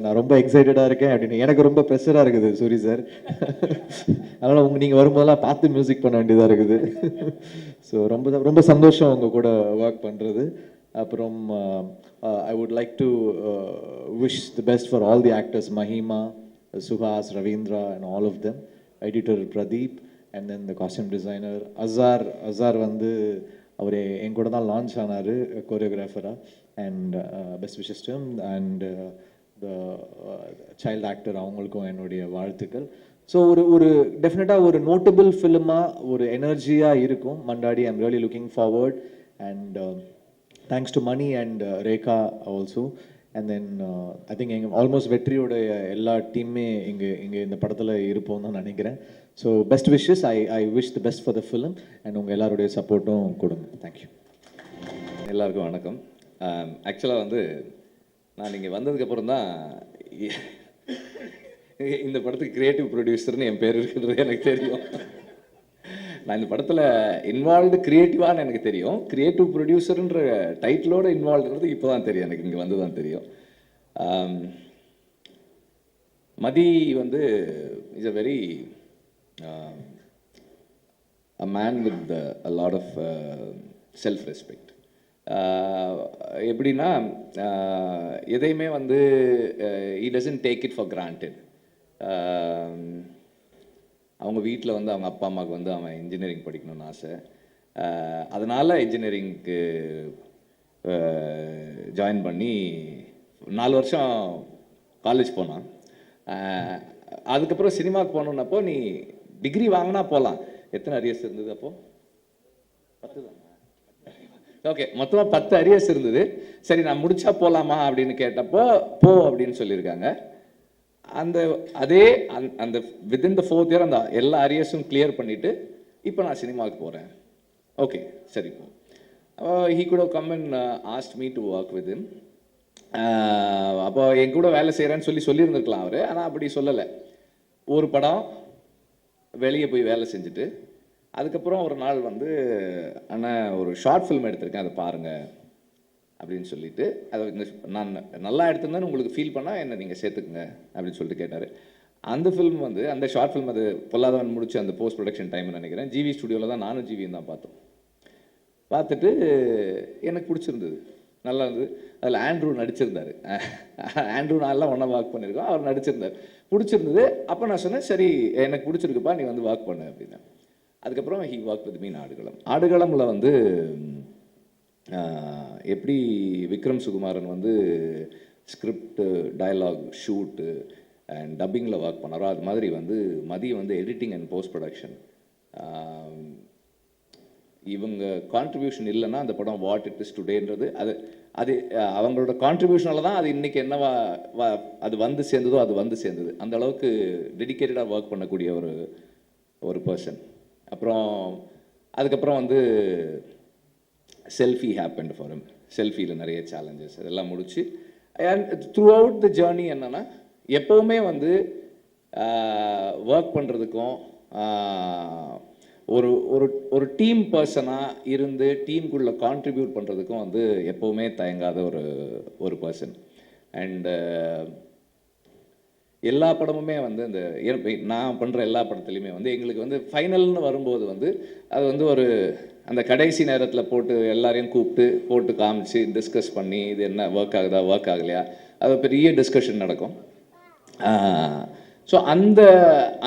J: நான் ரொம்ப எக்ஸைட்டடாக இருக்கேன் அப்படின்னு. எனக்கு ரொம்ப ப்ரெஷராக இருக்குது சூரி சார். அதனால் நீங்கள் வரும்போதெல்லாம் பார்த்து மியூசிக் பண்ண வேண்டியதாக இருக்குது. ஸோ ரொம்ப ரொம்ப சந்தோஷம் உங்கள் கூட ஒர்க் பண்ணுறது. அப்புறம் I would like to wish the best for all the actors, Mahima, Suhas, Ravindra and all of them, editor Pradeep, and then the costume designer Azhar வந்து அவர் என் கூட தான் லான்ச் ஆனார் கோரியோகிராஃபராக. And best wishes to him. And the child actor அவங்களுக்கும் என்னுடைய வாழ்த்துக்கள். So ஒரு டெஃபினட்டாக ஒரு நோட்டபிள் ஃபிலிமாக ஒரு எனர்ஜியாக இருக்கும் Mandaadi. I'm really looking forward. And thanks to Mani and Rekha also. And then I think எங்கள் ஆல்மோஸ்ட் வெற்றியோட எல்லா டீமே இங்கே இந்த படத்தில் இருப்போம் தான் நினைக்கிறேன். So best wishes. I wish the best for the film. And உங்கள் எல்லாருடைய சப்போர்ட்டும் கொடுங்க. தேங்க்யூ.
K: எல்லாருக்கும் வணக்கம். ஆக்சுவலாக வந்து நான் இங்கே வந்ததுக்கப்புறம் தான் இந்த படத்துக்கு கிரியேட்டிவ் ப்ரொடியூசர்னு என் பேர் இருக்கிறது எனக்கு தெரியும். நான் இந்த படத்தில் இன்வால்வ்டு கிரியேட்டிவான்னு எனக்கு தெரியும். கிரியேட்டிவ் ப்ரொடியூசருன்ற டைட்டிலோடு இன்வால்வ்டுறது இப்போ தான் தெரியும் எனக்கு, இங்கே வந்து தான் தெரியும். மதி வந்து is a very a man with a lot of self respect. எப்படின்னா எதையுமே வந்து he doesn't take it for granted. அவங்க வீட்டில் வந்து அவங்க அப்பா அம்மாவுக்கு வந்து அவன் இன்ஜினியரிங் படிக்கணும்னு ஆசை. அதனால் இன்ஜினியரிங்க்கு ஜாயின் பண்ணி 4 வருஷம் காலேஜ் போனான். அதுக்கப்புறம் சினிமாவுக்கு போகணுன்னப்போ நீ டிகிரி வாங்கினா போகலாம். எத்தனை அரியர்ஸ் இருந்தது அப்போது? 10 தான். ஓகே, மொத்தமாக 10 அரியர்ஸ் இருந்தது. சரி, நான் முடிச்சா போகலாமா அப்படின்னு கேட்டப்போ போ அப்படின்னு சொல்லியிருக்காங்க. அந்த வித்தின் த 4th இயர் அந்த எல்லா அரியர்ஸும் கிளியர் பண்ணிவிட்டு இப்போ நான் சினிமாவுக்கு போகிறேன். ஓகே, சரி போ. He could have come and asked me to work with him. அப்போ என் கூட வேலை செய்கிறேன்னு சொல்லியிருந்துருக்கலாம் அவர். ஆனால் அப்படி சொல்லலை. ஒரு படம் வெளியே போய் வேலை செஞ்சுட்டு அதுக்கப்புறம் ஒரு நாள் வந்து அண்ணன் ஒரு ஷார்ட் ஃபில்ம் எடுத்திருக்கேன், அதை பாருங்கள் அப்படின்னு சொல்லிட்டு, அதை நான் நல்லா எடுத்திருந்தேன்னு உங்களுக்கு ஃபீல் பண்ணால் என்ன நீங்கள் சேர்த்துக்குங்க அப்படின்னு சொல்லிட்டு கேட்டார். அந்த ஃபில்ம் வந்து அந்த ஷார்ட் ஃபில்ம் அது பொல்லாதவன் முடிச்சு அந்த போஸ்ட் ப்ரொடக்ஷன் டைம்னு நினைக்கிறேன். ஜிவி ஸ்டுடியோவில் தான் நானும் ஜிவியும் தான் பார்த்தோம். பார்த்துட்டு எனக்கு பிடிச்சிருந்தது, நல்லா இருந்தது. அதில் ஆண்ட்ரூ நடிச்சிருந்தார். ஆண்ட்ரூ நான்லாம் ஒன்றா ஒர்க் பண்ணியிருக்கோம், அவர் நடிச்சிருந்தார். பிடிச்சிருந்தது. அப்போ நான் சொன்னேன், சரி எனக்கு பிடிச்சிருக்குப்பா, நீ வந்து ஒர்க் பண்ணு அப்படின்னு. அதுக்கப்புறம் he work with me in Aadukalam. ஆடுகளமில் வந்து எப்படி விக்ரம் சுகுமாரன் வந்து ஸ்கிரிப்டு, டயலாக், ஷூட்டு அண்ட் டப்பிங்கில் ஒர்க் பண்ணாரோ அது மாதிரி வந்து மதி வந்து எடிட்டிங் அண்ட் போஸ்ட் ப்ரொடக்ஷன். இவங்க கான்ட்ரிபியூஷன் இல்லைன்னா அந்த படம் வாட் இட் இஸ் டுடேன்றது அது அவங்களோட கான்ட்ரிபியூஷனால தான் அது இன்றைக்கி என்னவா அது வந்து சேர்ந்ததோ அது வந்து சேர்ந்தது. அந்த அளவுக்கு டெடிக்கேட்டடாக ஒர்க் பண்ணக்கூடிய ஒரு பர்சன். அப்புறம் அதுக்கப்புறம் வந்து செல்ஃபி ஹேப்பன்ட் ஃபார் ஹிம். செல்ஃபியில் நிறைய சேலஞ்சஸ் அதெல்லாம் முடிச்சு and through out the journey என்னென்னா எப்போவுமே வந்து ஒர்க் பண்ணுறதுக்கும் ஒரு ஒரு ஒரு டீம் பர்சனாக இருந்து டீமுக்குள்ளே கான்ட்ரிபியூட் பண்ணுறதுக்கும் வந்து எப்போவுமே தயங்காத ஒரு பர்சன். அண்டு எல்லா படமுமே வந்து இந்த நான் பண்ணுற எல்லா படத்துலையுமே வந்து எங்களுக்கு வந்து ஃபைனல்னு வரும்போது வந்து அது வந்து ஒரு அந்த கடைசி நேரத்தில் போட்டு எல்லாரையும் கூப்பிட்டு போட்டு காமிச்சு டிஸ்கஸ் பண்ணி இது என்ன ஒர்க் ஆகுதா ஒர்க் ஆகலையா அது பெரிய டிஸ்கஷன் நடக்கும். ஸோ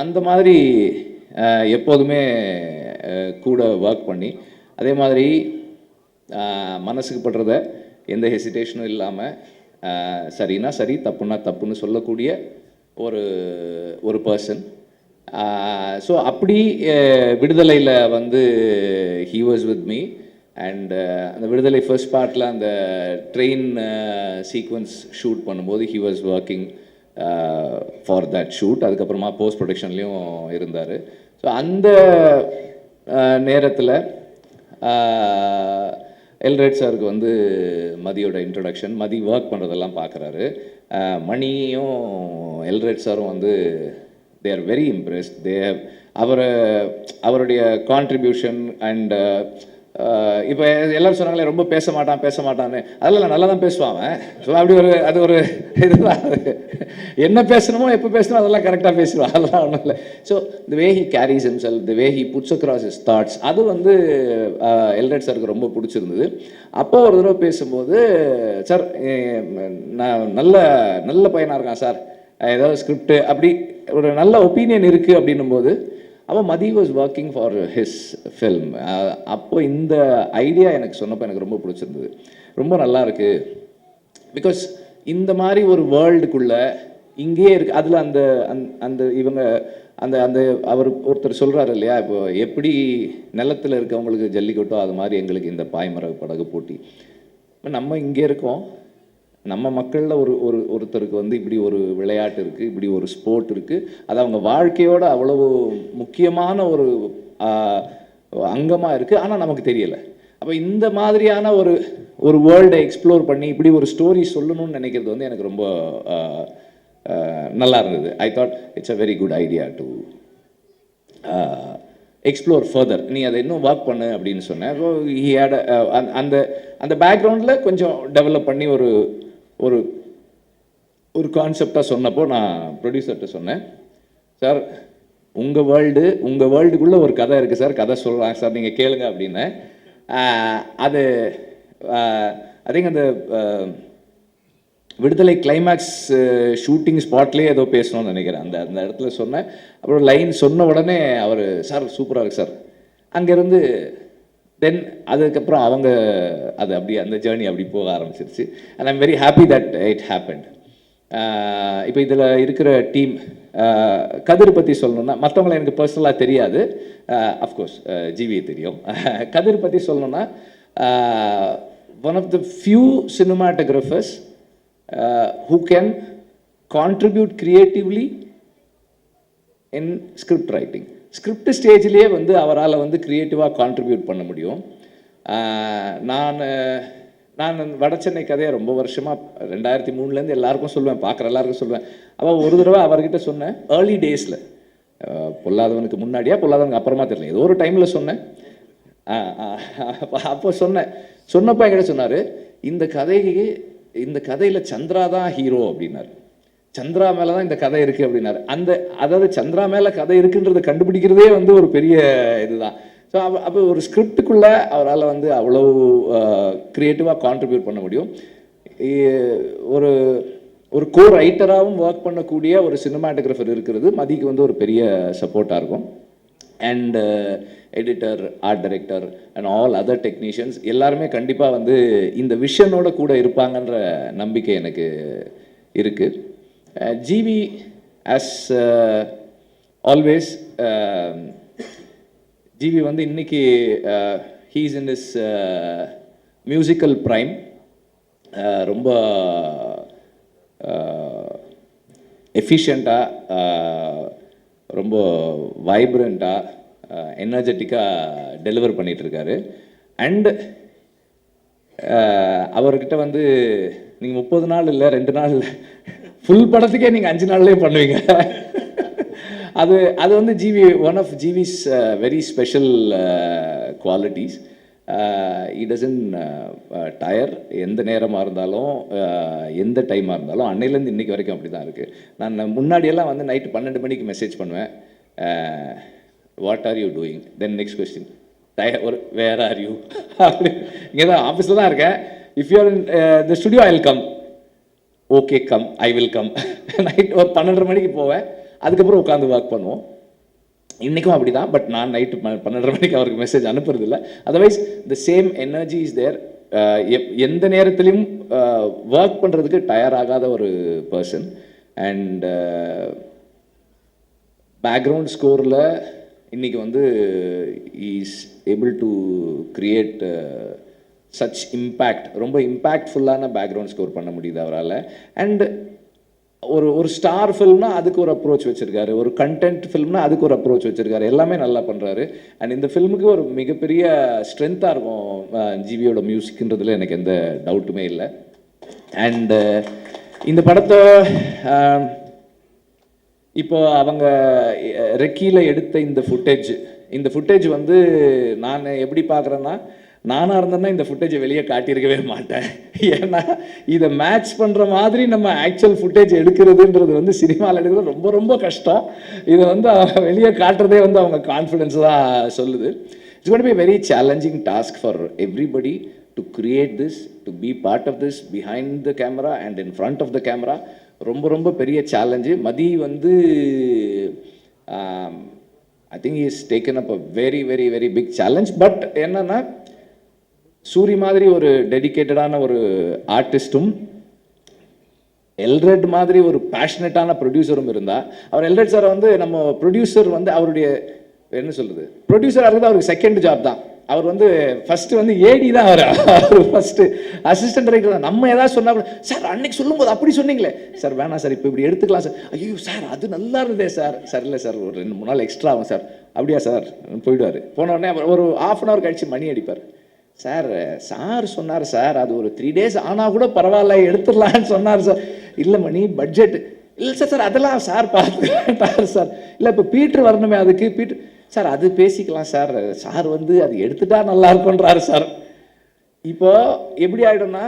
K: அந்த மாதிரி எப்போதுமே கூட ஒர்க் பண்ணி அதே மாதிரி மனசுக்கு படுறத எந்த ஹெசிடேஷனும் இல்லாமல் சரின்னா சரி தப்புன்னா தப்புன்னு சொல்லக்கூடிய ஒரு பர்சன். ஸோ அப்படி விடுதலையில் வந்து he was with me. And அந்த விடுதலை ஃபர்ஸ்ட் பார்ட்டில் அந்த ட்ரெயின் சீக்வன்ஸ் ஷூட் பண்ணும்போது he was working for that shoot. அதுக்கப்புறமா போஸ்ட் ப்ரொடக்ஷன்லேயும் இருந்தார். ஸோ அந்த நேரத்தில் எல்ரேட் சாருக்கு வந்து மதியோட இன்ட்ரொடக்ஷன், மதி ஒர்க் பண்ணுறதெல்லாம் பார்க்குறாரு. மணியும் எல்ரேட் சாரும் வந்து தே ஆர் வெரி இம்ப்ரெஸ்ட். அவருடைய கான்ட்ரிபியூஷன் அண்ட் இப்போ எல்லோரும் சொன்னாங்களே ரொம்ப பேச மாட்டான்னு, அதெல்லாம் நல்லா தான் பேசுவாங்க. ஸோ அப்படி அது ஒரு இதுதான். என்ன பேசணுமோ எப்போ பேசணுமோ அதெல்லாம் கரெக்டாக பேசுவான், அதெல்லாம் ஒன்றும் இல்லை. So the way he carries himself, the way he puts across his thoughts, அது வந்து எல்ரேட் சாருக்கு ரொம்ப பிடிச்சிருந்தது. அப்போ ஒரு தடவை பேசும்போது, சார் நான் நல்ல பையனாக இருக்கான் சார், ஏதாவது ஸ்கிரிப்டு அப்படி ஒரு நல்ல ஒப்பீனியன் இருக்குது அப்படின்னும் போது அவன் Mathi was working for his film. அப்போ இந்த ஐடியா எனக்கு சொன்னப்போ எனக்கு ரொம்ப பிடிச்சிருந்தது, ரொம்ப நல்லா இருக்குது. பிகாஸ் இந்த மாதிரி ஒரு வேர்ல்டுக்குள்ளே இங்கேயே இருக்குது. அதில் அந்த அந்த இவங்க அந்த அந்த அவர் ஒருத்தர் சொல்கிறாரு இல்லையா, இப்போ எப்படி நிலத்தில் இருக்கவங்களுக்கு ஜல்லிக்கட்டோ அது மாதிரி எங்களுக்கு இந்த பாய்மர படகு போட்டி. நம்ம இங்கே இருக்கோம், நம்ம மக்களில் ஒருத்தருக்கு வந்து இப்படி ஒரு விளையாட்டு இருக்குது, இப்படி ஒரு ஸ்போர்ட் இருக்குது, அது அவங்க வாழ்க்கையோட அவ்வளவு முக்கியமான ஒரு அங்கமாக இருக்குது, ஆனால் நமக்கு தெரியலை. அப்போ இந்த மாதிரியான ஒரு வேர்ல்டை எக்ஸ்ப்ளோர் பண்ணி இப்படி ஒரு ஸ்டோரி சொல்லணும்னு நினைக்கிறது வந்து எனக்கு ரொம்ப நல்லா இருந்தது. I thought it's a very good idea to explore further. நீ அதை இன்னும் ஒர்க் பண்ணு அப்படின்னு சொன்னேன். ஸோ ஹி ஹேட் அந்த பேக்ரவுண்டில் கொஞ்சம் டெவலப் பண்ணி ஒரு கான்செப்டாக சொன்னப்போ நான் ப்ரொடியூசர்கிட்ட சொன்னேன், சார் உங்கள் வேர்ல்டுக்குள்ளே ஒரு கதை இருக்குது சார், கதை சொல்கிறாங்க சார், நீங்கள் கேளுங்க அப்படின்னு. அது ஐ திங்க் அந்த விடுதலை கிளைமேக்ஸ் ஷூட்டிங் ஸ்பாட்லேயே ஏதோ பேசணும்னு நினைக்கிறேன். அந்த இடத்துல சொன்னேன். அப்புறம் லைன் சொன்ன உடனே அவர் சார் சூப்பராக இருக்குது சார். அங்கேருந்து தென் அதுக்கப்புறம் அவங்க அது அப்படியே அந்த ஜேர்னி அப்படி போக ஆரம்பிச்சிருச்சு. And I'm very happy that it happened. இப்போ இதில் இருக்கிற டீம் கதிர் பற்றி சொல்லணுன்னா, மற்றவங்களை எனக்கு பர்சனலாக தெரியாது, அஃப்கோர்ஸ் ஜிவியை தெரியும். கதிர் பற்றி சொல்லணுன்னா, one of the few cinematographers who can contribute creatively in script writing. Script ஸ்டேஜ்லேயே வந்து அவரால் வந்து க்ரியேட்டிவாக கான்ட்ரிபியூட் பண்ண முடியும். நான் வடச்சென்னை கதையை ரொம்ப வருஷமாக 2003 எல்லாருக்கும் சொல்லுவேன், பார்க்குற எல்லாருக்கும் சொல்லுவேன். அவள் ஒரு தடவை அவர்கிட்ட சொன்னேன், ஏர்லி டேஸில், பொல்லாதவனுக்கு முன்னாடியா பொல்லாதவனுக்கு அப்புறமா தெரியல, ஏதோ ஒரு டைமில் சொன்னேன். அப்போ சொன்னப்போ என்கிட்ட சொன்னார், இந்த கதையில் சந்திரா தான் ஹீரோ அப்படின்னாரு. சந்திரா மேலே தான் இந்த கதை இருக்குது அப்படின்னாரு. அதாவது சந்திரா மேலே கதை இருக்குன்றதை கண்டுபிடிக்கிறதே வந்து ஒரு பெரிய இதுதான். ஸோ அப்போ ஒரு ஸ்கிரிப்டுக்குள்ளே அவரால் வந்து அவ்வளோ க்ரியேட்டிவாக கான்ட்ரிபியூட் பண்ண முடியும். ஒரு கோ ரைட்டராகவும் ஒர்க் பண்ணக்கூடிய ஒரு சினிமாட்டோகிராஃபர் இருக்கிறது மதிக்கு வந்து ஒரு பெரிய சப்போர்ட்டாக இருக்கும். And editor, art director and all other technicians எல்லாருமே கண்டிப்பாக வந்து இந்த விஷனோட கூட இருப்பாங்கன்ற நம்பிக்கை எனக்கு இருக்குது. ஜிவி ஆஸ் ஆல்வேஸ், ஜிவி வந்து இன்னைக்கு he's in is musical prime. ரொம்ப எஃபிஷியண்ட்டாக, ரொம்ப வைப்ரண்ட்டாக, எனர்ஜெட்டிக்காக டெலிவர் பண்ணிகிட்ருக்காரு. அண்டு அவர்கிட்ட வந்து நீங்கள் 30 நாள் இல்லை 2 நாள் இல்லை, ஃபுல் படத்துக்கே நீங்கள் 5 நாள்லேயே பண்ணுவீங்க. அது அது வந்து GV one of GV's very special qualities. Doesn't tire, எந்த நேரமாக இருந்தாலும் எந்த டைமாக இருந்தாலும், அன்னையிலேருந்து இன்றைக்கி வரைக்கும் அப்படி தான் இருக்குது. நான் முன்னாடியெல்லாம் வந்து நைட்டு 12 மணிக்கு மெசேஜ் பண்ணுவேன், what are you doing, then next question ஒரு வேர் ஆர் யூ அப்படி. இங்கே தான் ஆஃபீஸில் தான் இருக்கேன். If you're in the studio I will come, okay come, I will come. Night ஒரு 12:30 மணிக்கு போவேன், அதுக்கப்புறம் உட்காந்து ஒர்க் பண்ணுவோம். இன்றைக்கும் அப்படி தான். பட் நான் நைட்டு 12:30 மணிக்கு அவருக்கு மெசேஜ் அனுப்புறதில்ல. Otherwise the same energy is there. எந்த நேரத்துலையும் ஒர்க் பண்ணுறதுக்கு டயர் ஆகாத ஒரு பர்சன். அண்ட் பேக்ரவுண்ட் ஸ்கோரில் இன்றைக்கி வந்து is able to create such impact, ரொம்ப இம்பேக்ட்ஃபுல்லான பேக்ரவுண்ட் ஸ்கோர் பண்ண முடியுது அவரால். அண்ட் ஒரு ஸ்டார் ஃபில்ம்னா அதுக்கு ஒரு அப்ரோச் வச்சுருக்காரு, ஒரு கண்டென்ட் ஃபில்ம்னா அதுக்கு ஒரு அப்ரோச் வச்சுருக்காரு, எல்லாமே நல்லா பண்ணுறாரு. அண்ட் இந்த ஃபில்முக்கு ஒரு மிகப்பெரிய ஸ்ட்ரென்த்தாக இருக்கும் ஜிவியோட மியூசிக்ன்றதுல எனக்கு எந்த டவுட்டுமே இல்லை. அண்டு இந்த படத்தை இப்போ அவங்க ரெக்கியில் எடுத்த இந்த ஃபுட்டேஜ் வந்து நான் எப்படி பார்க்குறேன்னா, நானாக இருந்தேன்னா இந்த ஃபுட்டேஜை வெளியே காட்டியிருக்கவே மாட்டேன். ஏன்னா இதை மேட்ச் பண்ணுற மாதிரி நம்ம ஆக்சுவல் ஃபுட்டேஜ் எடுக்கிறதுன்றது வந்து சினிமாவில் எடுக்கிறது ரொம்ப ரொம்ப கஷ்டம். இதை வந்து வெளியே காட்டுறதே வந்து அவங்க கான்ஃபிடென்ஸ் தான் சொல்லுது. It's going to be very challenging task for everybody to create this, to be part of this behind the camera and in front of the camera. ரொம்ப ரொம்ப பெரிய சேலஞ்சு. மதி வந்து I think is taken up a very very very big challenge. But என்னன்னா, சூரி மாதிரி ஒரு டெடிக்கேட்டடான ஒரு ஆர்டிஸ்ட்டும், எல்ரெட் மாதிரி ஒரு பேஷனட்டான ப்ரொடியூசரும் இருந்தால், அவர் எல்ரெட் சார் வந்து நம்ம ப்ரொடியூசர் வந்து அவருடைய என்ன சொல்கிறது, ப்ரொடியூசராக இருக்கிறது அவருக்கு செகண்ட் ஜாப் தான். அவர் வந்து ஃபஸ்ட்டு வந்து ஏடி தான். அவர் ஃபஸ்ட்டு அசிஸ்டன்ட் டைரக்டர் தான். நம்ம ஏதாவது சொன்னால் கூட, சார் அன்னைக்கு சொல்லும்போது அப்படி சொன்னீங்களே சார், வேணாம் சார், இப்போ இப்படி எடுத்துக்கலாம் சார், ஐயோ சார் அது நல்லா இருந்ததே சார், சார் இல்லை சார் ஒரு 2-3 நாள் எக்ஸ்ட்ரா ஆகும் சார், அப்படியா சார், போயிடுவார். போன உடனே ஒரு 1/2 hour கழிச்சு மணி அடிப்பார், சார் சொன்னார் சார், அது ஒரு 3 days ஆனால் கூட பரவாயில்ல எடுத்துடலான்னு சொன்னார் சார். இல்லை மணி பட்ஜெட் இல்லை சார், அதெல்லாம் சார் பார்த்துட்டார் சார். இல்லை இப்போ பீட்ரு வரணுமே, அதுக்கு பீட்ரு சார் அது பேசிக்கலாம் சார், சார் வந்து அது எடுத்துட்டா நல்லா இருக்குன்றாரு சார். இப்போ எப்படி ஆகிடும்னா,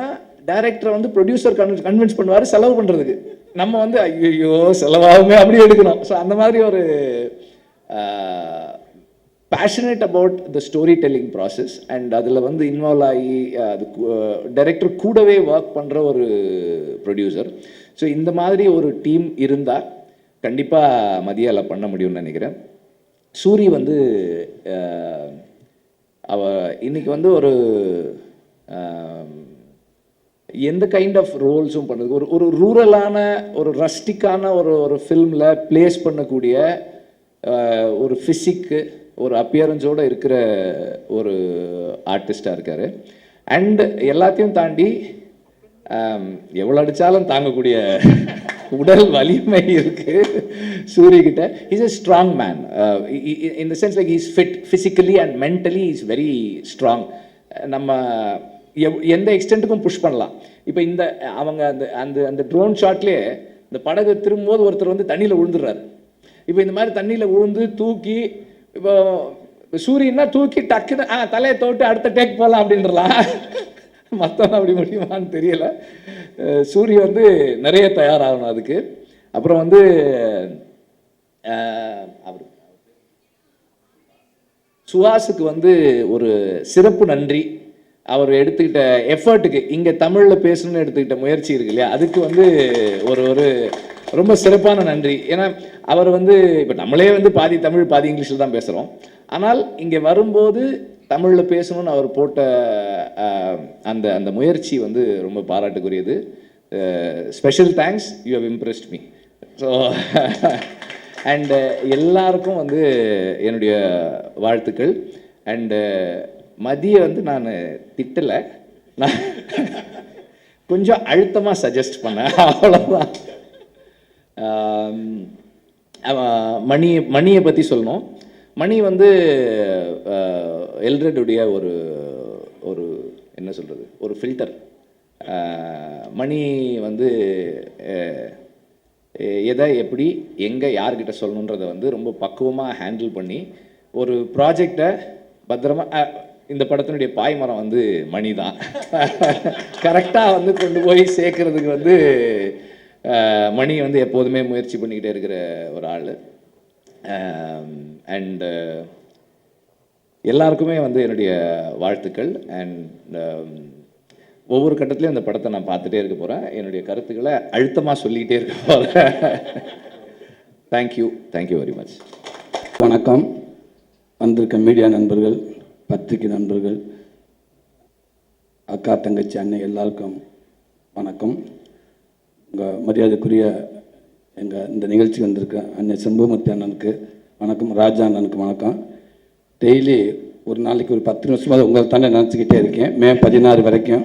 K: டைரக்டரை வந்து ப்ரொடியூசர் கன்வின்ஸ் பண்ணுவார் செலவு பண்ணுறதுக்கு, நம்ம வந்து ஐயோ செலவாகுமே அப்படி எடுக்கணும். ஸோ அந்த மாதிரி ஒரு passionate about the story telling process. And அதில் வந்து இன்வால்வ் ஆகி அது டைரக்டர் கூடவே ஒர்க் பண்ணுற ஒரு ப்ரொடியூசர். ஸோ இந்த மாதிரி ஒரு டீம் இருந்தால் கண்டிப்பாக மதியால் பண்ண முடியும்னு நினைக்கிறேன். சூரி வந்து இன்னைக்கு வந்து ஒரு எந்த கைண்ட் ஆஃப் ரோல்ஸும் பண்ணுறது, ஒரு ரூரலான ஒரு ரஸ்டிக்கான ஒரு ஃபில்மில் ப்ளேஸ் பண்ணக்கூடிய ஒரு ஃபிசிக்கு ஒரு அப்பியரன்ஸோடு இருக்கிற ஒரு ஆர்டிஸ்டாக இருக்கார். அண்ட் எல்லாத்தையும் தாண்டி எவ்வளோ அடித்தாலும் தாங்கக்கூடிய உடல் வலிமை இருக்குது சூரியகிட்ட. Is a strong man in the sense like is fit physically and mentally is very strong. நம்ம எந்த எக்ஸ்டென்ட்டுக்கும் புஷ் பண்ணலாம். இப்போ இந்த அவங்க அந்த அந்த அந்த ட்ரோன் ஷாட்லேயே இந்த படகு திரும்பும்போது ஒருத்தர் வந்து தண்ணியில் விழுந்துடுறாரு. இப்போ இந்த மாதிரி தண்ணியில் விழுந்து தூக்கி, இப்போ சூரியன்னா தூக்கி டக்குன்னு தலையை தோட்டு அடுத்த டேக் போகலாம் அப்படின்றலாம். மற்றவங்க அப்படி முடியுமான்னு தெரியல. சூரிய வந்து நிறைய தயாராகணும் அதுக்கு. அப்புறம் வந்து அவர் சுஹாஸுக்கு வந்து ஒரு சிறப்பு நன்றி. அவர் எடுத்துக்கிட்ட எஃபர்ட்டுக்கு, இங்கே தமிழில் பேசணும்னு எடுத்துக்கிட்ட முயற்சி இருக்கு இல்லையா, அதுக்கு வந்து ஒரு ரொம்ப சிறப்பான நன்றி. ஏன்னா அவர் வந்து இப்போ நம்மளே வந்து பாதி தமிழ் பாதி இங்கிலீஷில் தான் பேசுகிறோம். ஆனால் இங்கே வரும்போது தமிழில் பேசணும்னு அவர் போட்ட அந்த அந்த முயற்சி வந்து ரொம்ப பாராட்டுக்குரியது. Special thanks, you have impressed me. So and எல்லாருக்கும் வந்து என்னுடைய வாழ்த்துக்கள். அண்டு மதியை வந்து நான் திட்டலை, நான் கொஞ்சம் அழுத்தமாக சஜஸ்ட் பண்ணேன், அவ்வளோதான். மணியை பற்றி சொல்லணும். மணி வந்து எல்ரெட்டுடைய ஒரு என்ன சொல்கிறது, ஒரு ஃபில்டர். மணி வந்து எதை எப்படி எங்கே யார்கிட்ட சொல்லணுன்றதை வந்து ரொம்ப பக்குவமாக ஹேண்டில் பண்ணி ஒரு ப்ராஜெக்டை பத்திரமா இந்த படத்தினுடைய பாய்மரம் வந்து மணி தான் கரெக்டாக வந்து கொண்டு போய் சேர்க்கறதுக்கு வந்து மணி வந்து எப்போதுமே முயற்சி பண்ணிக்கிட்டே இருக்கிற ஒரு ஆள். அண்டு எல்லாருக்குமே வந்து என்னுடைய வாழ்த்துக்கள். அண்ட் ஒவ்வொரு கட்டத்துலையும் அந்த படத்தை நான் பார்த்துட்டே இருக்க போகிறேன். என்னுடைய கருத்துக்களை அழுத்தமாக சொல்லிக்கிட்டே இருக்க போகிறேன். Thank you very much.
L: வணக்கம். வந்திருக்க மீடியா நண்பர்கள், பத்திரிகை நண்பர்கள், அக்கா தங்கச்சி அண்ணன் எல்லாருக்கும் வணக்கம். உங்கள் மரியாதைக்குரிய இந்த நிகழ்ச்சி வந்திருக்க அண்ணன் செம்பூமூர்த்தி அண்ணனுக்கு வணக்கம், ராஜா அண்ணனுக்கு வணக்கம். டெய்லி ஒரு நாளைக்கு ஒரு 10 நிமிஷமாவது உங்களை தானே நினச்சிக்கிட்டே இருக்கேன். மே 16 வரைக்கும்.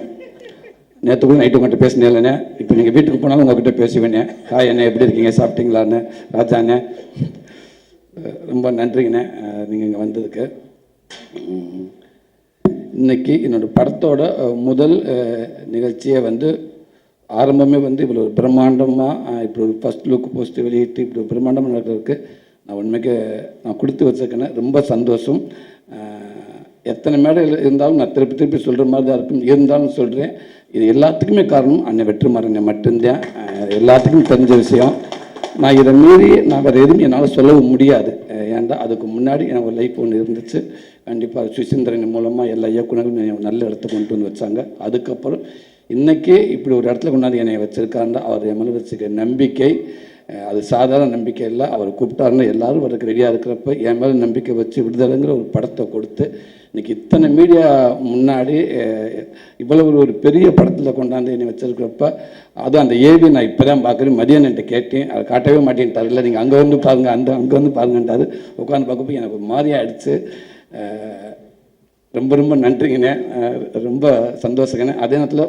L: நேற்று கூட நைட்டு உங்கள்கிட்ட பேசினேன். இப்போ நீங்கள் வீட்டுக்கு போனாலும் உங்கள்கிட்ட பேசுவேனே. ஹாய் அண்ணே, எப்படி இருக்கீங்க, சாப்பிட்டீங்களான்னு. ராஜா அண்ணே ரொம்ப நன்றிங்கண்ணே நீங்கள் இங்கே வந்ததுக்கு. இன்றைக்கி என்னோடய படத்தோட முதல் நிகழ்ச்சியை வந்து ஆரம்பமே வந்து இவ்வளோ ஒரு பிரம்மாண்டமாக இப்படி ஒரு ஃபஸ்ட் லுக் போஸ்ட் வெளியிட்டு இப்படி ஒரு பிரம்மாண்டமாக நடக்கிறதுக்கு நான் உண்மைக்கு நான் கொடுத்து வச்சிருக்கேன்னு ரொம்ப சந்தோஷம். எத்தனை மேடையில் இருந்தாலும் நான் திருப்பி சொல்கிற மாதிரி தான் இருக்கும். இருந்தாலும் சொல்கிறேன், இது எல்லாத்துக்குமே காரணம் அண்ணன் வெற்றிமாறன் மட்டும்தான். எல்லாத்துக்கும் தெரிஞ்ச விஷயம். நான் இதை மீறி நான் வேறு எதுவும் என்னால் சொல்லவும் முடியாது. ஏன்டா அதுக்கு முன்னாடி எனக்கு ஒரு லைஃப் ஒன்று இருந்துச்சு. கண்டிப்பாக சுசீந்திரன் மூலமாக எல்லா இயக்குநர்களும் நல்ல இடத்துக்கு கொண்டு வந்து வச்சாங்க. அதுக்கப்புறம் இன்றைக்கி இப்படி ஒரு இடத்துல கொண்டாந்து என்னை வச்சுருக்காருன்னா அவர் என் மேலே வச்சுக்க நம்பிக்கை அது சாதாரண நம்பிக்கை இல்லை. அவர் கூப்பிட்டாருன்னா எல்லோரும் வரக்கு ரெடியாக இருக்கிறப்ப என் மேலே நம்பிக்கை வச்சு விடுதலைங்கிற ஒரு படத்தை கொடுத்து இன்றைக்கி இத்தனை மீடியா முன்னாடி இவ்வளவு ஒரு பெரிய படத்தில் கொண்டாந்து என்னை வச்சுருக்கிறப்ப அதுவும் அந்த ஏவி நான் இப்போ தான் பார்க்குறேன். மதியம் என்கிட்ட கேட்டேன், அதை காட்டவே மாட்டேன்ட்டார். இல்லை நீங்கள் அங்கே வந்து பாருங்கள், அங்கே வந்து பாருங்கன்றாரு. உட்காந்து பார்க்கப்போ எனக்கு ஒரு மாதிரி ஆகிடுச்சு. ரொம்ப நன்றிங்கண்ணே, ரொம்ப சந்தோஷங்கண்ணே. அதே நேரத்தில்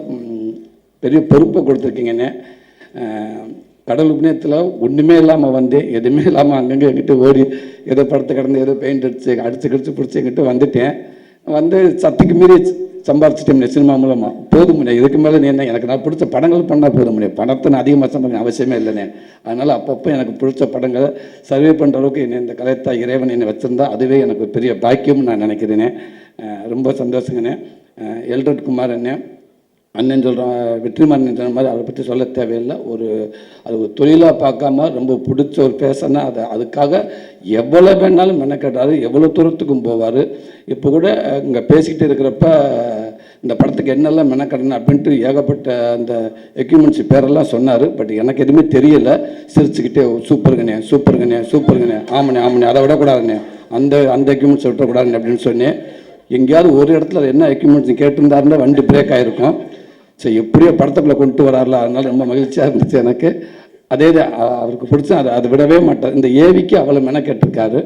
L: பெரிய பொறுப்பை கொடுத்துருக்கீங்கண்ணே. கடல் உபநயத்தில் ஒன்றுமே இல்லாமல் வந்தேன், எதுவுமே இல்லாமல் அங்கங்கே எங்கிட்ட ஓடி ஏதோ படத்தை கடந்து ஏதோ பெயிண்ட் அடித்து பிடிச்சி எங்கிட்ட வந்துட்டேன். வந்து சத்துக்கு மீறி சம்பாரிச்சிட்டேன் சினிமா மூலமாக. போதும் முடியாது இதுக்கு மேலே நீ என்ன, எனக்கு நான் பிடிச்ச படங்கள் பண்ணால் போதும் முடியாது. பணத்தை நான் அதிகமாக சம்பாதிக்க அவசியமே இல்லைண்ணே. அதனால் அப்பப்போ எனக்கு பிடிச்ச படங்களை சர்வே பண்ணுற அளவுக்கு என்னை இந்த கலைத்தா இறைவன் என்னை வச்சுருந்தா அதுவே எனக்கு பெரிய பாக்கியம்னு நான் நினைக்கிறேனே. ரொம்ப சந்தோஷங்கண்ணே. எல்ரட் குமார் அண்ணன் சொல்கிறோம், வெற்றிமாறன் சொன்ன மாதிரி அவரை பற்றி சொல்ல தேவையில்லை. அது ஒரு தொழிலாக பார்க்காம ரொம்ப பிடிச்ச ஒரு பேசனா அதுக்காக எவ்வளோ வேணாலும் மெனக்கட்டார், எவ்வளோ தூரத்துக்கும் போவார். இப்போ கூட இங்கே பேசிக்கிட்டு இருக்கிறப்ப இந்த படத்துக்கு என்னெல்லாம் மெனக்கட்டணும் அப்படின்ட்டு ஏகப்பட்ட அந்த எக்யூப்மெண்ட்ஸ் பேரெல்லாம் சொன்னார். பட் எனக்கு எதுவுமே தெரியலை. சிரிச்சுக்கிட்டே சூப்பருங்கண்ணே ஆமாண்ணே அதை விடக்கூடாதுண்ணே, அந்த எக்யூப்மெண்ட்ஸ் விட்டக்கூடாதுண்ணே அப்படின்னு சொன்னேன். எங்கேயாவது ஒரு இடத்துல என்ன எக்யூப்மெண்ட்ஸ் கேட்டிருந்தாருன்னா வண்டி பிரேக் ஆகிருக்கும். சரி, எப்படியோ படத்துக்குள்ளே கொண்டு வராருல, அதனால் ரொம்ப மகிழ்ச்சியாக இருந்துச்சு எனக்கு. அதே அவருக்கு பிடிச்சா அதை விடவே மாட்டார். இந்த ஏவிக்கு அவ்வளோ மெனக்கெட்டிருக்காரு.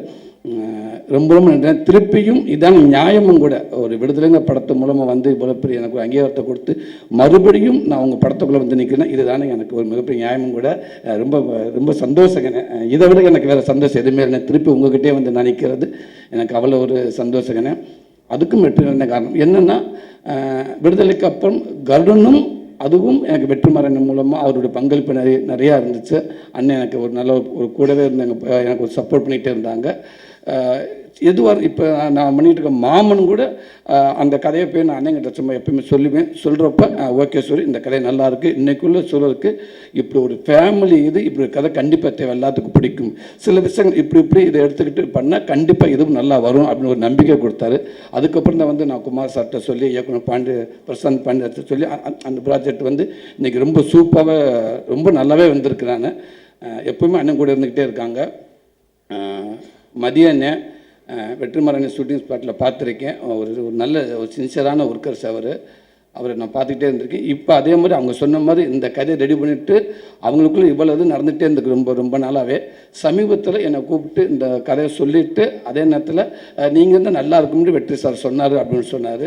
L: ரொம்ப நன்றி. திருப்பியும் இதான் நியாயமும் கூட. ஒரு விடுதலைங்க படத்து மூலமாக வந்து இவ்வளோ பெரிய எனக்கு ஒரு அங்கீகாரத்தை கொடுத்து மறுபடியும் நான் உங்கள் படத்துக்குள்ளே வந்து நிற்கிறேன். இதுதானே எனக்கு ஒரு மிகப்பெரிய நியாயமும் கூட. ரொம்ப சந்தோஷங்கண்ணே. இதை விட எனக்கு வேறு சந்தோஷம் எதுவுமே இல்லை. திருப்பி உங்ககிட்டே வந்து நான் நிற்கிறது எனக்கு அவ்வளோ ஒரு சந்தோஷங்கண்ணே. அதுக்கும் வெற்றி இருந்த காரணம் என்னென்னா, விடுதலைக்கு அப்புறம் கருடனும் அதுவும் எனக்கு வெற்றிமாறன் மூலமாக அவருடைய பங்களிப்பு நிறையா இருந்துச்சு. அண்ணன் எனக்கு ஒரு நல்ல ஒரு கூடவே இருந்தாங்க, எனக்கு ஒரு சப்போர்ட் பண்ணிகிட்டே இருந்தாங்க. எதுவாக இப்போ நான் பண்ணிகிட்டு இருக்க மாமன் கூட அந்த கதையை போய் நான் அண்ணங்கிட்ட சும்மா எப்பயுமே சொல்கிறப்ப ஓகே சொல்லி இந்த கதை நல்லாயிருக்கு, இன்றைக்குள்ள சூழலுக்கு இப்படி ஒரு ஃபேமிலி இப்படி ஒரு கதை கண்டிப்பாக தேவை, எல்லாத்துக்கும் பிடிக்கும். சில விஷயங்கள் இப்படி இதை எடுத்துக்கிட்டு பண்ணால் கண்டிப்பாக இதுவும் நல்லா வரும் அப்படின்னு ஒரு நம்பிக்கை கொடுத்தாரு. அதுக்கப்புறம் தான் வந்து நான் குமார் சார்கிட்ட சொல்லி இயக்குனர் பிரசாந்த் பாண்டியத்தை சொல்லி அந்த ப்ராஜெக்ட் வந்து இன்றைக்கி ரொம்ப சூப்பராக ரொம்ப நல்லாவே வந்திருக்கிறாங்க. எப்பவுமே அண்ணன் கூட இருந்துக்கிட்டே இருக்காங்க. மதிய வெற்றிமாறன் ஷூட்டிங் ஸ்பாட்டில் பார்த்துருக்கேன். ஒரு நல்ல ஒரு சின்சியரான ஒர்க்கர்ஸ் அவரை நான் பார்த்துக்கிட்டே இருந்திருக்கேன். இப்போ அதே மாதிரி அவங்க சொன்ன மாதிரி இந்த கதையை ரெடி பண்ணிவிட்டு அவங்களுக்குள்ளே இவ்வளோ இது நடந்துகிட்டே இருந்துருக்கு ரொம்ப நாளாகவே. சமீபத்தில் என்னை கூப்பிட்டு இந்த கதையை சொல்லிவிட்டு அதே நேரத்தில் நீங்கள் தான் நல்லா இருக்கும்னு வெற்றி சார் சொன்னார் அப்படின்னு சொன்னார்.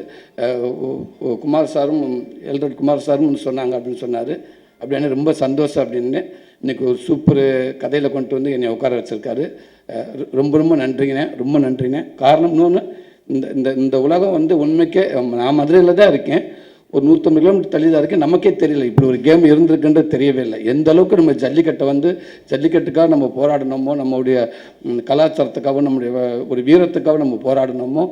L: குமார் சாரும் எல்ரட் குமார் சாரும் சொன்னாங்க அப்படின்னு சொன்னார். அப்படின்னு ரொம்ப சந்தோஷம் அப்படின்னு இன்றைக்கி ஒரு சூப்பர் கதையில் கொண்டு வந்து என்னை உட்கார வச்சுருக்காரு. ரொம்ப நன்றிங்கண்ணே. காரணம் இன்னொன்று, இந்த உலகம் வந்து உண்மைக்கே நான் மதுரையில் தான் இருக்கேன். ஒரு 150 கிலோமீட்டர் தள்ளி தான் இருக்குது. நமக்கே தெரியல இப்படி ஒரு கேம் இருந்திருக்குன்றது தெரியவே இல்லை. எந்த அளவுக்கு நம்ம ஜல்லிக்கட்டை வந்து ஜல்லிக்கட்டுக்காக நம்ம போராடினோமோ, நம்மளுடைய கலாச்சாரத்துக்காகவும் நம்முடைய ஒரு வீரத்துக்காக நம்ம போராடினோமோ,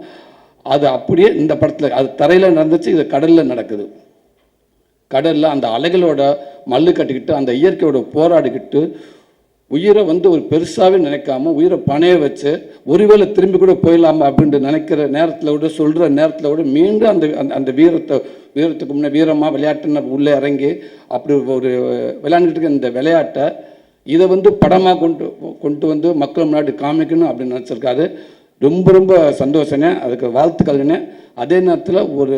L: அது அப்படியே இந்த படத்தில் அது தரையில் நடந்துச்சு, இது கடலில் நடக்குது. கடலில் அந்த அலைகளோட மல்லு கட்டிக்கிட்டு அந்த இயற்கையோட போராடிக்கிட்டு உயிரை வந்து ஒரு பெருசாகவே நினைக்காம உயிரை பணைய வச்சு ஒருவேளை திரும்பி கூட போயிடலாமா அப்படின்ட்டு நினைக்கிற நேரத்தில் விட சொல்கிற நேரத்தில் விட மீண்டும் அந்த அந்த வீரத்துக்கு முன்னே வீரமாக விளையாட்டுன்னு உள்ளே இறங்கி அப்படி ஒரு விளையாண்டுட்டு இந்த விளையாட்டை இதை வந்து படமாக கொண்டு வந்து மக்கள் முன்னாடி காமிக்கணும் அப்படின்னு நினச்சிருக்காரு. ரொம்ப ரொம்ப சந்தோஷனே, அதுக்கு வாழ்த்துக்கள்னே. அதே நேரத்தில் ஒரு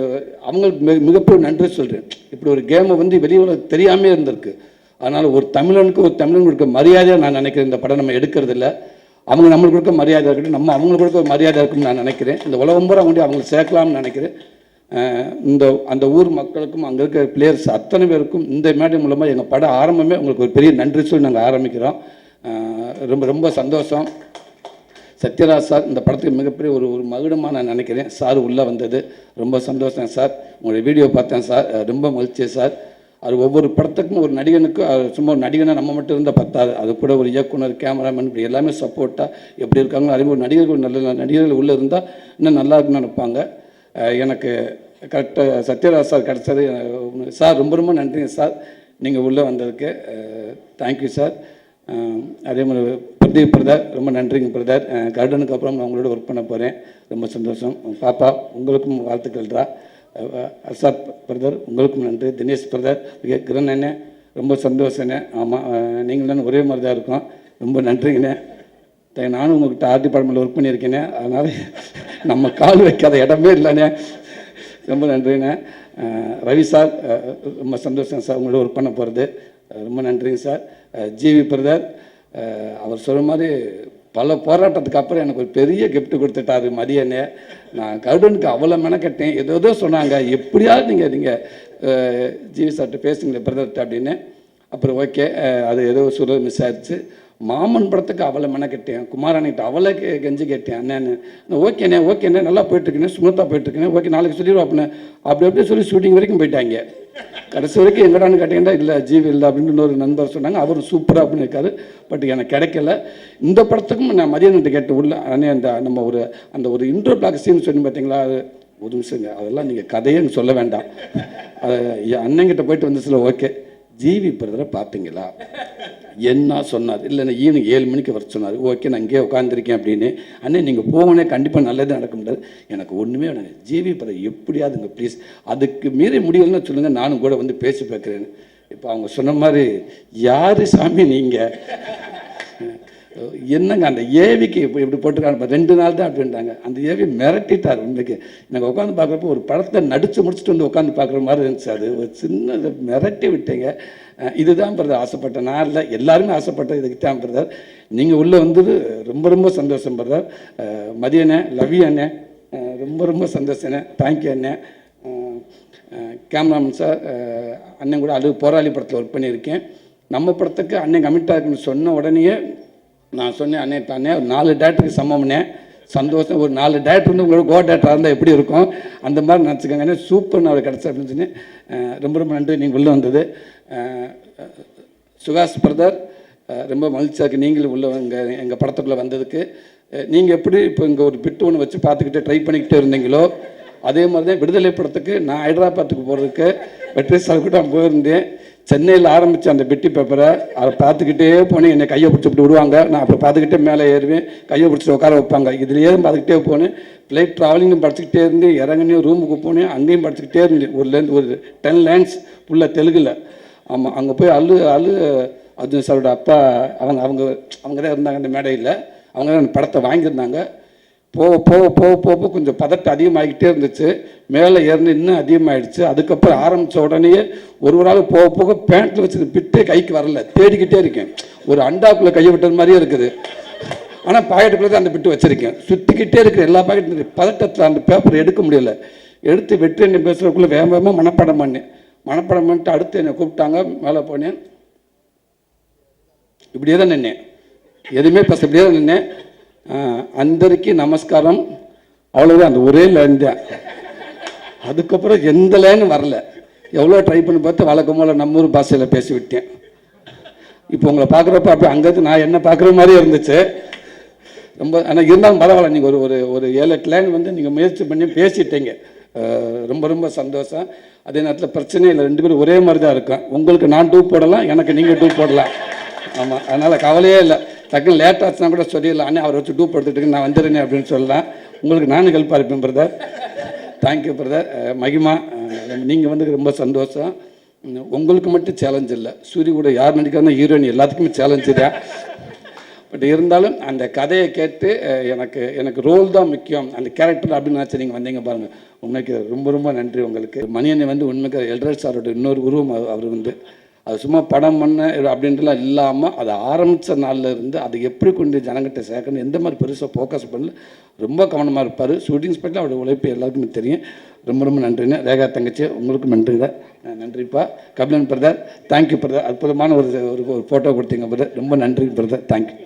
L: அவங்களுக்கு மிகப்பெரிய நன்றி சொல்கிறேன். இப்படி ஒரு கேமை வந்து வெளியில் தெரியாமே இருந்திருக்கு. அதனால் ஒரு தமிழனுக்கு கொடுக்க மரியாதையாக நான் நினைக்கிறேன். இந்த படம் நம்ம எடுக்கிறது இல்லை, அவங்க நம்மளுக்கு கொடுக்க மரியாதை இருக்கட்டும், நம்ம அவங்களுக்கு கொடுக்க மரியாதை இருக்குன்னு நான் நினைக்கிறேன். இந்த உலகம் பூரா கொண்டு அவங்களுக்கு சேர்க்கலாம்னு நினைக்கிறேன். அந்த ஊர் மக்களுக்கும் அங்கே இருக்கிற பிளேயர்ஸ் அத்தனை பேருக்கும் இந்த மேடை மூலமாக எங்கள் படம் ஆரம்பமே உங்களுக்கு ஒரு பெரிய நன்றி சொல்லி நாங்கள் ஆரம்பிக்கிறோம். ரொம்ப ரொம்ப சந்தோஷம். சத்யராஜ் சார் இந்த படத்துக்கு மிகப்பெரிய ஒரு மகுடமாக நான் நினைக்கிறேன். சார் உள்ளே வந்தது ரொம்ப சந்தோஷம் சார். உங்களுடைய வீடியோ பார்த்தேன் சார், ரொம்ப மகிழ்ச்சி சார். அது ஒவ்வொரு படத்துக்கும் ஒரு நடிகனுக்கும் சும்மா ஒரு நடிகனை நம்ம மட்டும் இருந்தால் பத்தாது, அது கூட ஒரு இயக்குனர், கேமராமேன் இப்படி எல்லாமே சப்போர்ட்டாக எப்படி இருக்காங்களோ அதே ஒரு நடிகர்கள் நல்ல நடிகர்கள் உள்ளே இருந்தால் இன்னும் நல்லா இருக்குன்னு நினைப்பாங்க. எனக்கு கரெக்டாக சத்யராஜ் சார் கிடச்சது சார். ரொம்ப ரொம்ப நன்றிங்க சார் நீங்கள் உள்ளே வந்ததுக்கு. Thank you sir. அதே மாதிரி பிரதீப் பிரதர் ரொம்ப நன்றிங்க பிரதர். கர்டனுக்கு அப்புறம் நான் உங்களோட ஒர்க் பண்ண போகிறேன், ரொம்ப சந்தோஷம். பாப்பா உங்களுக்கும் வாழ்த்துக்கள்ரா. அசாத் பிரதர் உங்களுக்கும் நன்றி. தினேஷ் பிரதர், கிரண் அண்ணே ரொம்ப சந்தோஷண்ணே. ஆமாம் நீங்கள் தானே ஒரே மாதிரி தான் இருக்கும், ரொம்ப நன்றிங்கண்ணே. நானும் உங்கள்கிட்ட ஆர்ட் டிபார்ட்மெண்ட்டில் ஒர்க் பண்ணியிருக்கேனே, அதனால் நம்ம கால் வைக்காத இடமே இல்லைண்ணே, ரொம்ப நன்றிண்ணே. ரவி சார் ரொம்ப சந்தோஷம் சார் உங்களோட ஒர்க் பண்ண போகிறது, ரொம்ப நன்றிங்க சார். ஜிவி பிரதர் அவர் சொல்கிற மாதிரி பல போராட்டத்துக்கு அப்புறம் எனக்கு ஒரு பெரிய கிஃப்ட் கொடுத்துட்டாரு மதியனே. நான் கருடனுக்கு அவ்வளோ மெனக்கட்டேன், ஏதோ சொன்னாங்க எப்படியாவது நீங்கள் ஜிவி சார்கிட்ட பேசுங்களேன் பிரதர்கிட்ட அப்படின்னு. அப்புறம் ஓகே அது ஏதோ சொல்ல மிஸ் ஆயிடுச்சு. மாமன் படத்துக்கு அவளை மெனக்கட்டேன், குமாரானிகிட்ட அவளை கெஞ்சி கேட்டேன், அண்ணன்னு ஓகேண்ணே நல்லா போயிட்டுருக்கேன், ஸ்மூத்தாக போயிட்டுருக்கேன், ஓகே நாளைக்கு சொல்லிடுவோம் அப்படின்னு. அப்படியே சொல்லி ஷூட்டிங் வரைக்கும் போயிட்டாங்க. கடைசி வரைக்கும் எங்கடான்னு கேட்டீங்கன்னா இல்லை ஜீவி இல்லை அப்படின்னு இன்னொரு நண்பர் சொன்னாங்க, அவர் சூப்பராக அப்படின்னு இருக்காரு. பட் எனக்கு கிடைக்கல. இந்த படத்துக்கும் நான் மதியானத்தை கேட்டு உள்ள அண்ணே நம்ம ஒரு இன்ட்ரோ பிளாக் சீன் சொல்லி பார்த்தீங்களா, அது ஒரு நிமிஷங்க, அதெல்லாம் நீங்கள் கதையன்னு சொல்ல வேண்டாம். அது அண்ணங்கிட்ட போயிட்டு வந்துச்சுல, ஓகே ஜிவி பிரதரை பார்த்தீங்களா என்ன சொன்னார், இல்லைன்னா ஈவினிங் 7 மணிக்கு வர சொன்னார், ஓகே நான் இங்கேயே உட்காந்துருக்கேன் அப்படின்னு. அண்ணே நீங்கள் போகணே கண்டிப்பாக நல்லது நடக்க முடியாது, எனக்கு ஒன்றுமே வேணாங்க ஜிவி பிரதர் எப்படியாதுங்க ப்ளீஸ், அதுக்கு மீறி முடியலன்னு சொல்லுங்கள் நானும் கூட வந்து பேசி பார்க்குறேன்னு. இப்போ அவங்க சொன்ன மாதிரி யார் சாமி நீங்கள் என்னங்க அந்த ஏவிக்கு இப்போ இப்படி போட்டுருக்காங்க 2 நாள் தான் அப்படின்ட்டாங்க. அந்த ஏவி மிரட்டிட்டார். உண்மைக்கு எனக்கு உட்காந்து பார்க்குறப்போ ஒரு படத்தை நடித்து முடிச்சுட்டு வந்து உட்காந்து பார்க்குற மாதிரி இருந்துச்சு. அது ஒரு சின்ன மிரட்டி விட்டீங்க. இதுதான் பிரதர் ஆசைப்பட்டேன், நான் இல்லை எல்லாருமே ஆசைப்பட்டேன், இதுக்கு தான் பிரதர் நீங்கள் உள்ளே வந்தது ரொம்ப ரொம்ப சந்தோஷம் பிரதர். மதியண்ணே லவ் யூ அண்ணே, ரொம்ப ரொம்ப சந்தோஷண்ணே, தேங்க்யூ அண்ணே. கேமராமேன் சார் அண்ணன் கூட அது போராளி படத்தில் ஒர்க் பண்ணியிருக்கேன். நம்ம படத்துக்கு அண்ணன் கமிட்டாக இருக்குன்னு சொன்ன உடனேயே நான் சொன்னேன், அண்ணே தானே ஒரு 4 டேரக்டருக்கு சமம்னே, சந்தோஷம். ஒரு 4 டேரக்டர் வந்து உங்களோட கோ டேரக்டராக இருந்தால் எப்படி இருக்கும் அந்த மாதிரி நினச்சிக்கோங்க, சூப்பர் நான் கிடச்சேன் அப்படின்னு சொன்னேன். ரொம்ப ரொம்ப நன்றி நீங்கள் உள்ளே வந்தது. சுகாஷ் பிரதர் ரொம்ப மகிழ்ச்சியாக இருக்குது நீங்களும் உள்ள எங்கள் படத்துக்குள்ளே வந்ததுக்கு. நீங்கள் எப்படி இப்போ இங்கே ஒரு பிட்டு ஒன்று வச்சு பார்த்துக்கிட்டே ட்ரை பண்ணிக்கிட்டே இருந்தீங்களோ அதே மாதிரி தான் விடுதலை படத்துக்கு நான் ஹைதராபாத்துக்கு போகிறதுக்கு வெற்றி சார் கூட போயிருந்தேன். சென்னையில் ஆரம்பித்த அந்த பிட்டி பேப்பரை அதை பார்த்துக்கிட்டே போனேன், என்னை கையை பிடிச்சி விடுவாங்க, நான் அப்புறம் பார்த்துக்கிட்டே மேலே ஏறுவேன், கையை பிடிச்சி உட்கார வைப்பாங்க, இதுலேயே பார்த்துக்கிட்டே போனேன். ஃப்ளைட் ட்ராவலிங்கும் படிச்சுக்கிட்டே இருந்து இறங்கினேன், ரூமுக்கு போனேன், அங்கேயும் படிச்சுக்கிட்டே இருந்தேன். ஒரு 10 லைன்ஸ் ஃபுல்லாக தெலுங்கில். ஆமாம் அங்கே போய் அர்ஜுன் சாரோட அப்பா அவங்க தான் இருந்தாங்க அந்த மேடையில், அவங்க தான் அந்த படத்தை வாங்கியிருந்தாங்க. போக கொஞ்சம் பதட்டம் அதிகமாகிக்கிட்டே இருந்துச்சு, மேலே ஏறின இன்னும் அதிகமாகிடுச்சு. அதுக்கப்புறம் ஆரம்பித்த உடனே ஒரு ஆள் போக பேண்ட்டில் வச்சு பிட்டே கைக்கு வரல, தேடிக்கிட்டே இருக்கேன். ஒரு அண்டாக்குள்ளே கையை விட்டது மாதிரியே இருக்குது, ஆனால் பாக்கெட்டுக்குள்ளே தான் அந்த பிட்டு வச்சுருக்கேன். சுற்றிக்கிட்டே இருக்கிற எல்லா பாக்கெட்டு பதட்டத்தில் அந்த பேப்பரை எடுக்க முடியல. எடுத்து வெற்றி என்ன பேசுகிறதுக்குள்ளே வேகமாக மனப்பாடம் பண்ணிட்டு அடுத்து என்னை கூப்பிட்டாங்க, மேலே போனேன். இப்படியே தான் நின்னேன், எதுவுமே பேச இப்படியே தான் நின்னேன். அந்தரிக்கு நமஸ்காரம், அவ்வளோதான், அந்த ஒரே லைன் தான். அதுக்கப்புறம் எந்த லைனும் வரல. எவ்வளோ ட்ரை பண்ணி பார்த்து வழக்கம் போல் நம்ம ஊர் பாஷையில் பேசி விட்டேன். இப்போ உங்களை பார்க்குறப்ப அப்போ அங்கேருந்து நான் என்ன பார்க்குற மாதிரியே இருந்துச்சு. ரொம்ப ஆனால் இருந்தாலும் பரவாயில்ல, நீங்கள் ஒரு 7-8 லைன் வந்து நீங்கள் முயற்சி பண்ணி பேசிட்டீங்க. ரொம்ப ரொம்ப சந்தோஷம். அதே நேரத்தில் பிரச்சனை இல்லை, 2 பேரும் ஒரே மாதிரி தான் இருக்கும். உங்களுக்கு நான் 2 போடலாம், எனக்கு நீங்கள் 2 போடலாம். ஆமாம், அதனால் கவலையே இல்லை. டக்குன்னு லேட் ஆச்சுன்னா கூட சொல்லிடலாம், அண்ணே அவரை வச்சு 2 போட்டுட்டு நான் வந்துடுறேன் அப்படின்னு சொல்லலாம். உங்களுக்கு நானும் ஹெல்ப்பாக இருப்பேன் பிரதர். Thank you brother. மகிமா, நீங்கள் வந்து ரொம்ப சந்தோஷம். உங்களுக்கு மட்டும் சேலஞ்ச் இல்லை, சூரிய கூட யார் நடிக்கிறாங்க ஹீரோயின் எல்லாத்துக்குமே சேலஞ்சு தான். பட் இருந்தாலும் அந்த கதையை கேட்டு எனக்கு ரோல் தான் முக்கியம், அந்த கேரக்டர் அப்படின்னு நினச்சி நீங்கள் வந்தீங்க பாருங்கள். உண்மைக்கு ரொம்ப ரொம்ப நன்றி உங்களுக்கு. மணியனை வந்து உண்மைக்கு எல்டர் சாரோட இன்னொரு உருவம். அவர் வந்து அது சும்மா படம் பண்ண அப்படின்றலாம் இல்லாமல் அதை ஆரம்பித்த நாளில் இருந்து அதை எப்படி கொண்டு ஜனங்கிட்ட சேர்க்கணும், எந்த மாதிரி பெருசாக ஃபோக்கஸ் பண்ணல, ரொம்ப கவனமாக இருப்பார். ஷூட்டிங் ஸ்பாட்டில் அவருடைய உழைப்பு எல்லாருக்குமே தெரியும். ரொம்ப ரொம்ப நன்றிங்க. ரேகா தங்கச்சி உங்களுக்கும் நன்றி தான். நன்றிப்பா. Kabilan brother, thank you brother. அற்புதமான ஒரு ஃபோட்டோ கொடுத்தீங்க பிரதர், ரொம்ப நன்றி பிரதர். தேங்க்யூ.